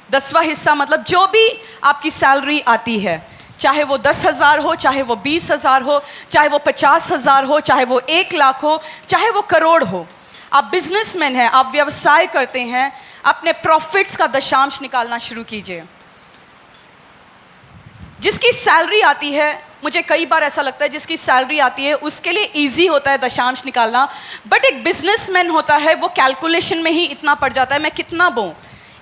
10वां हिस्सा मतलब जो भी आपकी सैलरी आती है, चाहे वो 10,000 हो, चाहे वो 20,000 हो, चाहे वो 50,000 हो, चाहे वो 1 लाख हो, चाहे वो करोड़ हो। आप बिजनेसमैन हैं, आप व्यवसाय करते हैं, अपने प्रॉफिट्स का दशांश निकालना शुरू कीजिए। जिसकी सैलरी आती है, मुझे कई बार ऐसा लगता है जिसकी सैलरी आती है उसके लिए इजी होता है दशांश निकालना, बट एक बिजनेसमैन होता है वो कैलकुलेशन में ही इतना पड़ जाता है, मैं कितना दूं,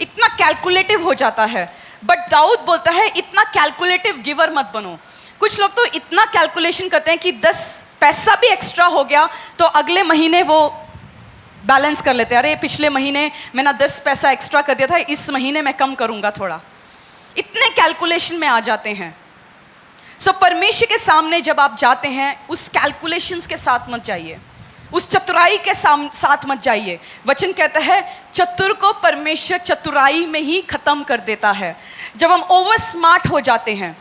इतना कैलकुलेटिव हो जाता है। बट दाऊद बोलता है इतना कैलकुलेटिव गिवर मत बनो। कुछ लोग तो इतना कैलकुलेशन करते हैं कि 10 पैसा भी एक्स्ट्रा हो गया तो अगले महीने वो बैलेंस कर लेते हैं, अरे पिछले महीने मैंने 10 पैसा एक्स्ट्रा कर दिया था, इस महीने मैं कम करूंगा थोड़ा, इतने कैलकुलेशन में आ जाते हैं। सो परमेश्वर के सामने जब आप जाते हैं, उस कैलकुलेशंस के साथ मत जाइए, उस चतुराई के साथ मत जाइए। वचन कहता है चतुर को परमेश्वर चतुराई में ही खत्म कर देता है। जब हम ओवर स्मार्ट हो जाते हैं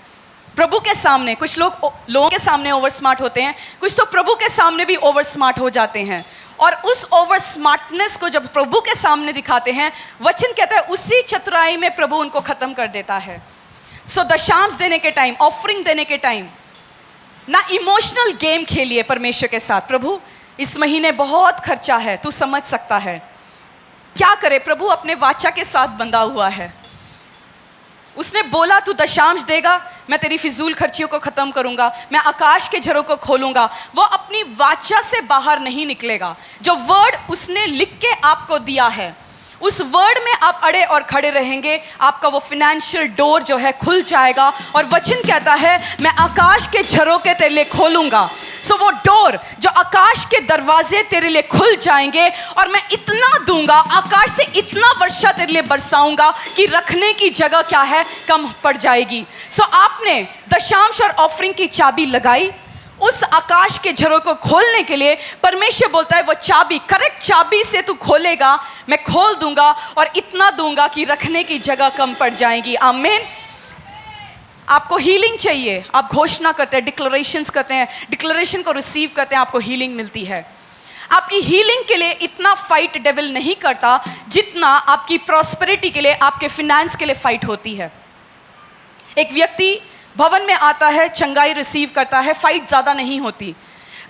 प्रभु के सामने, कुछ लोगों के सामने ओवर स्मार्ट होते हैं, कुछ तो प्रभु के सामने भी ओवर स्मार्ट हो जाते हैं, और उस ओवर स्मार्टनेस को जब प्रभु के सामने दिखाते हैं, वचन कहता है उसी चतुराई में प्रभु उनको खत्म कर देता है। सो दशांश देने के टाइम, ऑफरिंग देने के टाइम ना इमोशनल गेम खेलिए परमेश्वर के साथ। प्रभु इस महीने बहुत खर्चा है, तू समझ सकता है, क्या करे। प्रभु अपने वाचा के साथ बंधा हुआ है, उसने बोला तू दशांश देगा, मैं तेरी फिजूल खर्चियों को खत्म करूंगा, मैं आकाश के झरों को खोलूंगा। वो अपनी वाचा से बाहर नहीं निकलेगा। जो वर्ड उसने लिख के आपको दिया है, उस वर्ड में आप अड़े और खड़े रहेंगे, आपका वो फाइनेंशियल डोर जो है खुल जाएगा। और वचन कहता है मैं आकाश के झरोखे तेरे लिए खोलूंगा। सो वो डोर, जो आकाश के दरवाजे तेरे लिए खुल जाएंगे, और मैं इतना दूंगा, आकाश से इतना वर्षा तेरे लिए बरसाऊंगा कि रखने की जगह क्या है, कम पड़ जाएगी। सो आपने दशांश और ऑफरिंग की चाबी लगाई, उस आकाश के झरों को खोलने के लिए परमेश्वर बोलता है वो चाबी, करेक्ट चाबी से तू खोलेगा, मैं खोल दूंगा और इतना दूंगा कि रखने की जगह कम पड़ जाएगी। आमीन। आपको हीलिंग चाहिए, आप घोषणा करते हैं, डिक्लेरेशंस करते हैं, डिक्लेरेशन को रिसीव करते हैं, आपको हीलिंग मिलती है। आपकी हीलिंग के लिए इतना फाइट डेविल नहीं करता जितना आपकी प्रॉस्पेरिटी के लिए, आपके फिनेंस के लिए फाइट होती है। एक व्यक्ति भवन में आता है, चंगाई रिसीव करता है, फाइट ज़्यादा नहीं होती,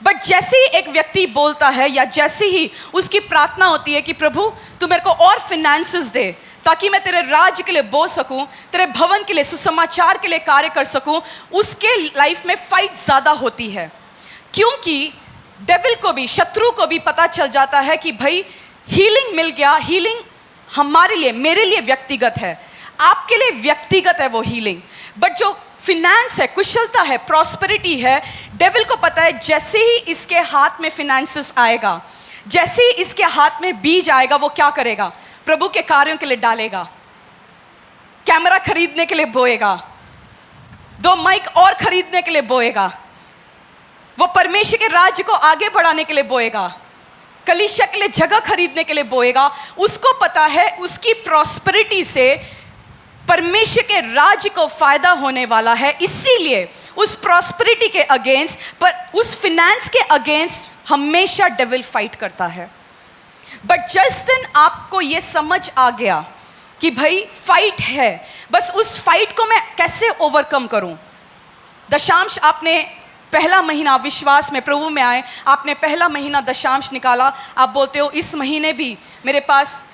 बट जैसे ही एक व्यक्ति बोलता है या जैसे ही उसकी प्रार्थना होती है कि प्रभु तू मेरे को और फिनेंसेस दे ताकि मैं तेरे राज्य के लिए बो सकूं, तेरे भवन के लिए, सुसमाचार के लिए कार्य कर सकूं, उसके लाइफ में फाइट ज़्यादा होती है। क्योंकि डेविल को भी, शत्रु को भी पता चल जाता है कि भाई हीलिंग मिल गया, हीलिंग हमारे लिए, मेरे लिए व्यक्तिगत है, आपके लिए व्यक्तिगत है वो हीलिंग, बट जो फिनेंस है, कुशलता है, प्रॉस्पेरिटी है, डेविल को पता है जैसे ही इसके हाथ में फिनेंसेस आएगा, जैसे ही इसके हाथ में बीज आएगा, वो क्या करेगा, प्रभु के कार्यों के लिए डालेगा, कैमरा खरीदने के लिए बोएगा, 2 माइक और खरीदने के लिए बोएगा, वो परमेश्वर के राज्य को आगे बढ़ाने के लिए बोएगा, कलीसिया के लिए जगह खरीदने के लिए बोएगा। उसको पता है उसकी प्रॉस्पेरिटी से परमेश्वर के राज्य को फायदा होने वाला है, इसीलिए उस प्रॉस्पेरिटी के अगेंस्ट, पर उस फिनेंस के अगेंस्ट हमेशा डेविल फाइट करता है। बट जिस दिन आपको ये समझ आ गया कि भाई फाइट है, बस उस फाइट को मैं कैसे ओवरकम करूं। दशांश आपने पहला महीना विश्वास में प्रभु में आए, आपने पहला महीना दशांश निकाला, आप बोलते हो इस महीने भी मेरे पास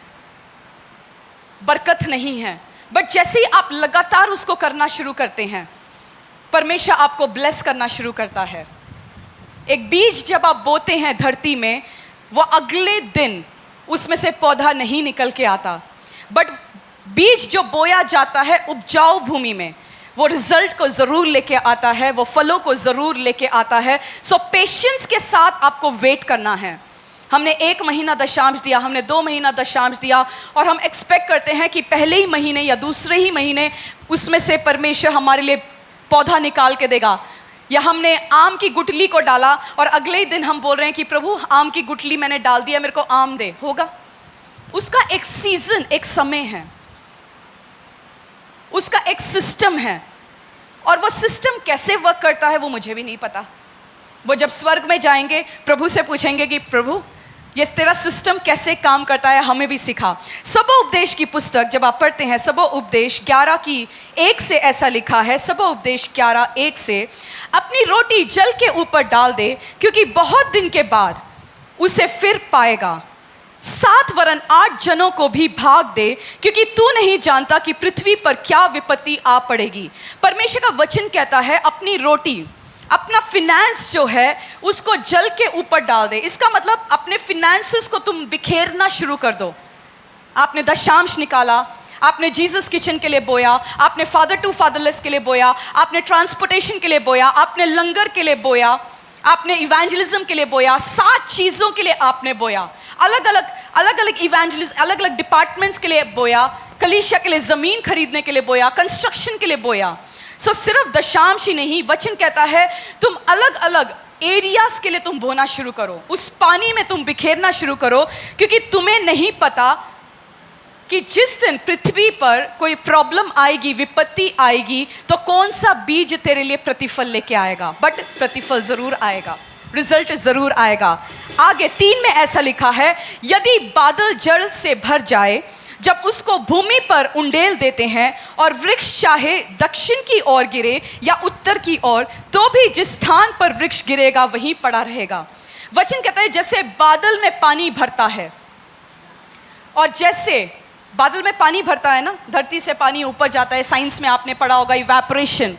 बरकत नहीं है, बट जैसे ही आप लगातार उसको करना शुरू करते हैं, परमेश्वर आपको ब्लेस करना शुरू करता है। एक बीज जब आप बोते हैं धरती में, वो अगले दिन उसमें से पौधा नहीं निकल के आता, बट बीज जो बोया जाता है उपजाऊ भूमि में, वो रिजल्ट को ज़रूर लेके आता है, वो फलों को ज़रूर लेके आता है। सो पेशेंस के साथ आपको वेट करना है। हमने 1 महीना दशांश दिया, हमने 2 महीना दशांश दिया, और हम एक्सपेक्ट करते हैं कि पहले ही महीने या दूसरे ही महीने उसमें से परमेश्वर हमारे लिए पौधा निकाल के देगा। या हमने आम की गुठली को डाला और अगले ही दिन हम बोल रहे हैं कि प्रभु आम की गुठली मैंने डाल दिया, मेरे को आम दे। होगा, उसका एक सीजन, एक समय है, उसका एक सिस्टम है, और वो सिस्टम कैसे वर्क करता है वो मुझे भी नहीं पता। वो जब स्वर्ग में जाएंगे प्रभु से पूछेंगे कि प्रभु ये तेरा सिस्टम कैसे काम करता है, हमें भी सिखा। सबोपदेश की पुस्तक जब आप पढ़ते हैं, सबोपदेश 11:1 से ऐसा लिखा है, सबोपदेश 11:1 से, अपनी रोटी जल के ऊपर डाल दे क्योंकि बहुत दिन के बाद उसे फिर पाएगा। 7 वरन 8 जनों को भी भाग दे क्योंकि तू नहीं जानता कि पृथ्वी पर क्या विपत्ति आ पड़ेगी। परमेश्वर का वचन कहता है अपनी रोटी, अपना फिनेंस जो है उसको जल के ऊपर डाल दे। इसका मतलब अपने फिनेंसेस को तुम बिखेरना शुरू कर दो। आपने दशांश निकाला, आपने जीसस किचन के लिए बोया, आपने फादर टू फादरलेस के लिए बोया, आपने ट्रांसपोर्टेशन के लिए बोया, आपने लंगर के लिए बोया, आपने इवेंजलिज्म के लिए बोया, 7 चीज़ों के लिए आपने बोया, अलग अलग इवेंजलिज्म, अलग अलग डिपार्टमेंट्स के लिए बोया, कलीसिया के लिए ज़मीन खरीदने के लिए बोया, कंस्ट्रक्शन के लिए बोया। सो सिर्फ दशांश ही नहीं, वचन कहता है तुम अलग अलग एरियाज के लिए तुम बोना शुरू करो, उस पानी में तुम बिखेरना शुरू करो, क्योंकि तुम्हें नहीं पता कि जिस दिन पृथ्वी पर कोई प्रॉब्लम आएगी, विपत्ति आएगी, तो कौन सा बीज तेरे लिए प्रतिफल लेके आएगा। बट प्रतिफल जरूर आएगा, रिजल्ट जरूर आएगा। आगे 3 में ऐसा लिखा है, यदि बादल जल से भर जाए जब उसको भूमि पर उंडेल देते हैं, और वृक्ष चाहे दक्षिण की ओर गिरे या उत्तर की ओर, तो भी जिस स्थान पर वृक्ष गिरेगा वहीं पड़ा रहेगा। वचन कहता है जैसे बादल में पानी भरता है, और जैसे बादल में पानी भरता है ना, धरती से पानी ऊपर जाता है, साइंस में आपने पढ़ा होगा इवेपोरेशन,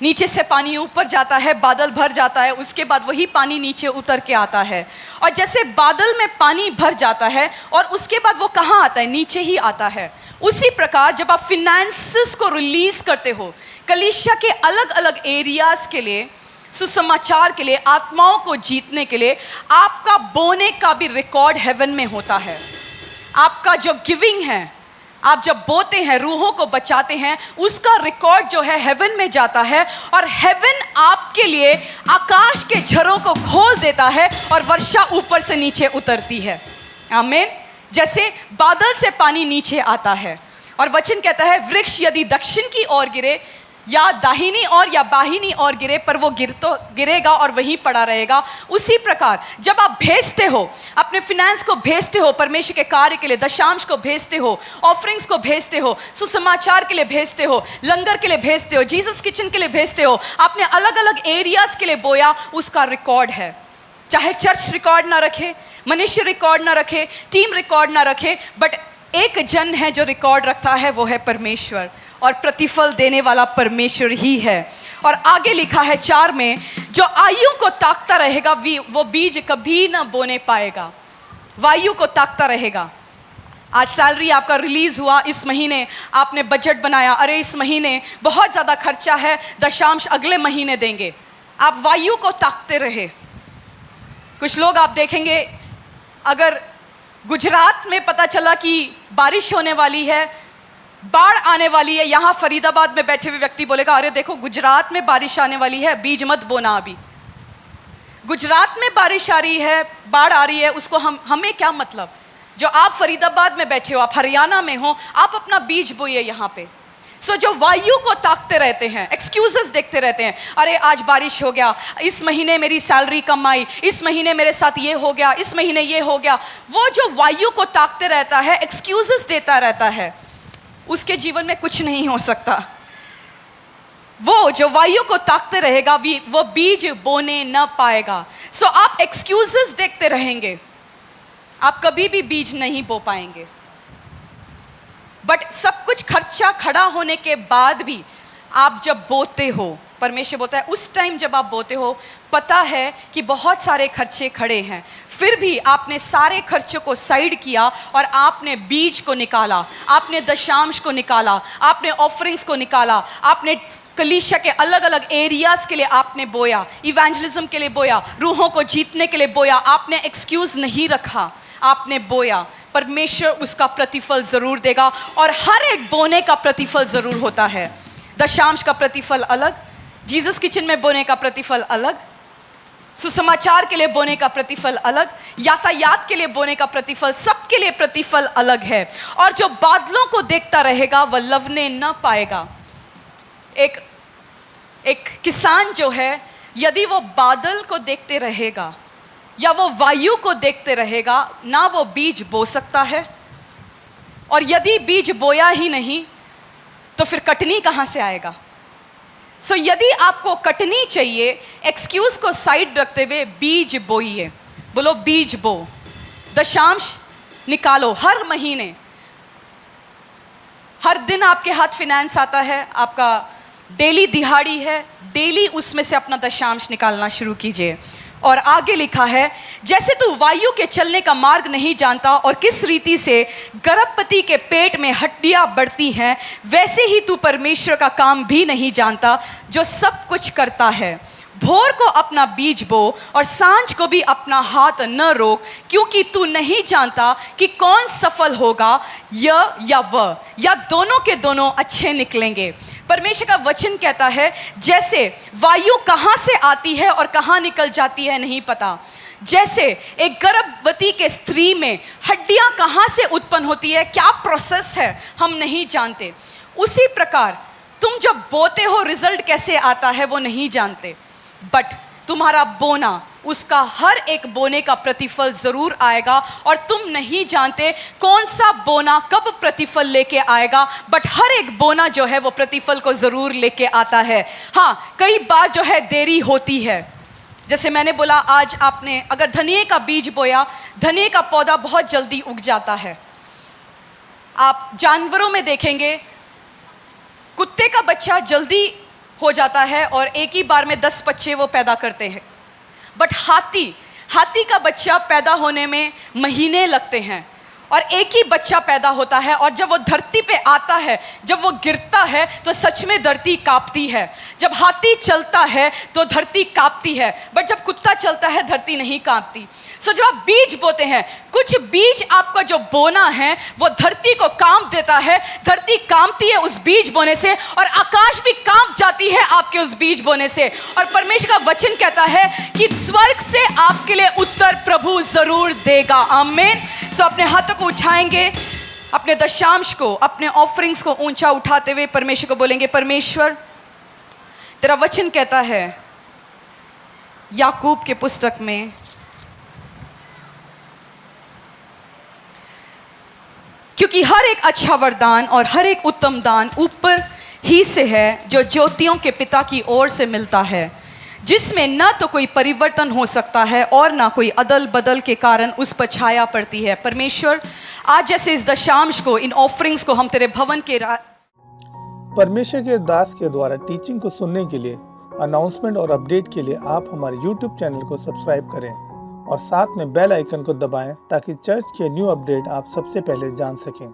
नीचे से पानी ऊपर जाता है, बादल भर जाता है, उसके बाद वही पानी नीचे उतर के आता है। और जैसे बादल में पानी भर जाता है और उसके बाद वो कहाँ आता है, नीचे ही आता है, उसी प्रकार जब आप फिनेंसेस को रिलीज करते हो, कलीसिया के अलग अलग एरियाज के लिए, सुसमाचार के लिए, आत्माओं को जीतने के लिए, आपका बोने का भी रिकॉर्ड हेवन में होता है। आपका जो गिविंग है, आप जब बोते हैं, रूहों को बचाते हैं, उसका रिकॉर्ड जो है हेवन में जाता है, और हेवन आपके लिए आकाश के झरों को खोल देता है और वर्षा ऊपर से नीचे उतरती है। आमीन। जैसे बादल से पानी नीचे आता है, और वचन कहता है वृक्ष यदि दक्षिण की ओर गिरे या दाहिनी ओर या बाहिनी ओर गिरे, पर वो गिरेगा और वहीं पड़ा रहेगा। उसी प्रकार जब आप भेजते हो, अपने फिनेंस को भेजते हो परमेश्वर के कार्य के लिए, दशांश को भेजते हो, ऑफरिंग्स को भेजते हो, सुसमाचार के लिए भेजते हो, लंगर के लिए भेजते हो, जीसस किचन के लिए भेजते हो, आपने अलग अलग एरियाज के लिए बोया, उसका रिकॉर्ड है। चाहे चर्च रिकॉर्ड ना रखे, मनुष्य रिकॉर्ड ना रखे, टीम रिकॉर्ड ना रखे, बट एक जन है जो रिकॉर्ड रखता है, वो है परमेश्वर, और प्रतिफल देने वाला परमेश्वर ही है। और आगे लिखा है 4 में, जो आयु को ताकता रहेगा वो बीज कभी ना बोने पाएगा। वायु को ताकता रहेगा। आज सैलरी आपका रिलीज हुआ, इस महीने आपने बजट बनाया, अरे इस महीने बहुत ज़्यादा खर्चा है, दशांश अगले महीने देंगे। आप वायु को ताकते रहे। कुछ लोग आप देखेंगे, अगर गुजरात में पता चला कि बारिश होने वाली है, बाढ़ आने वाली है, यहाँ फरीदाबाद में बैठे हुए व्यक्ति बोलेगा अरे देखो गुजरात में बारिश आने वाली है, बीज मत बोना अभी। गुजरात में बारिश आ रही है, बाढ़ आ रही है, उसको हमें क्या मतलब। जो आप फरीदाबाद में बैठे हो, आप हरियाणा में हो, आप अपना बीज बोइए यहाँ पे। सो जो वायु को ताकते रहते हैं, एक्सक्यूजेस देखते रहते हैं, अरे आज बारिश हो गया, इस महीने मेरी सैलरी कम आई, इस महीने मेरे साथ ये हो गया, इस महीने ये हो गया। वो जो वायु को ताकते रहता है, एक्सक्यूजेस देता रहता है, उसके जीवन में कुछ नहीं हो सकता। वो जो वायु को ताकते रहेगा वो बीज बोने न पाएगा। सो आप एक्सक्यूजेस देखते रहेंगे, आप कभी भी बीज नहीं बो पाएंगे। बट सब कुछ खर्चा खड़ा होने के बाद भी आप जब बोते हो, परमेश्वर बोलता है उस टाइम जब आप बोते हो, पता है कि बहुत सारे खर्चे खड़े हैं, फिर भी आपने सारे खर्चों को साइड किया और आपने बीज को निकाला, आपने दशांश को निकाला, आपने ऑफरिंग्स को निकाला, आपने कलीसिया के अलग अलग एरियाज के लिए आपने बोया, इवेंजलिज्म के लिए बोया, रूहों को जीतने के लिए बोया। आपने एक्सक्यूज नहीं रखा, आपने बोया। परमेश्वर उसका प्रतिफल जरूर देगा, और हर एक बोने का प्रतिफल जरूर होता है। दशांश का प्रतिफल अलग, जीसस किचन में बोने का प्रतिफल अलग, सुसमाचार के लिए बोने का प्रतिफल अलग, यातायात के लिए बोने का प्रतिफल, सबके लिए प्रतिफल अलग है। और जो बादलों को देखता रहेगा वह लवने न पाएगा। एक किसान जो है, यदि वो बादल को देखते रहेगा या वो वायु को देखते रहेगा, ना वो बीज बो सकता है, और यदि बीज बोया ही नहीं तो फिर कटनी कहाँ से आएगा। सो यदि आपको कटनी चाहिए, एक्सक्यूज को साइड रखते हुए बीज बोइए। बोलो बीज बो, दशांश निकालो। हर महीने, हर दिन आपके हाथ फिनेंस आता है, आपका डेली दिहाड़ी है, डेली उसमें से अपना दशांश निकालना शुरू कीजिए। और आगे लिखा है, जैसे तू वायु के चलने का मार्ग नहीं जानता और किस रीति से गर्भवती के पेट में हड्डियां बढ़ती हैं, वैसे ही तू परमेश्वर का काम भी नहीं जानता जो सब कुछ करता है। भोर को अपना बीज बो और सांझ को भी अपना हाथ न रोक, क्योंकि तू नहीं जानता कि कौन सफल होगा, यह या वह, या दोनों के दोनों अच्छे निकलेंगे। परमेश्वर का वचन कहता है जैसे वायु कहाँ से आती है और कहाँ निकल जाती है नहीं पता, जैसे एक गर्भवती के स्त्री में हड्डियां कहाँ से उत्पन्न होती है, क्या प्रोसेस है हम नहीं जानते, उसी प्रकार तुम जब बोते हो रिजल्ट कैसे आता है वो नहीं जानते, बट तुम्हारा बोना, उसका हर एक बोने का प्रतिफल जरूर आएगा। और तुम नहीं जानते कौन सा बोना कब प्रतिफल लेके आएगा, बट हर एक बोना जो है वो प्रतिफल को जरूर लेके आता है। हाँ, कई बार जो है देरी होती है। जैसे मैंने बोला, आज आपने अगर धनिये का बीज बोया, धनिये का पौधा बहुत जल्दी उग जाता है। आप जानवरों में देखेंगे, कुत्ते का बच्चा जल्दी हो जाता है और एक ही बार में 10 बच्चे वो पैदा करते हैं, बट हाथी का बच्चा पैदा होने में महीने लगते हैं और एक ही बच्चा पैदा होता है, और जब वो धरती पे आता है, जब वो गिरता है तो सच में धरती कांपती है। जब हाथी चलता है तो धरती कांपती है, बट जब कुत्ता चलता है धरती नहीं कांपती। सो जब आप बीज बोते हैं, कुछ बीज आपका जो बोना है वो धरती को कांप देता है, धरती कांपती है उस बीज बोने से, और आकाश भी कांप जाती है आपके उस बीज बोने से। और परमेश्वर का वचन कहता है कि स्वर्ग से आपके लिए उत्तर प्रभु जरूर देगा। आमीन। सो अपने हाथों को उठाएंगे, अपने दशांश को, अपने ऑफरिंग्स को ऊंचा उठाते हुए परमेश्वर को बोलेंगे, परमेश्वर तेरा वचन कहता है याकूब के पुस्तक में, क्योंकि हर एक अच्छा वरदान और हर एक उत्तम दान ऊपर ही से है, जो ज्योतियों के पिता की ओर से मिलता है, जिसमें ना तो कोई परिवर्तन हो सकता है और ना कोई अदल बदल के कारण उस पर छाया पड़ती है। परमेश्वर, आज जैसे इस दशांश को, इन ऑफरिंग्स को हम तेरे भवन के परमेश्वर के दास के द्वारा टीचिंग को सुनने के लिए, अनाउंसमेंट और अपडेट के लिए आप हमारे YouTube चैनल को सब्सक्राइब करें और साथ में बेल आइकन को दबाएं, ताकि चर्च के न्यू अपडेट आप सबसे पहले जान सकें।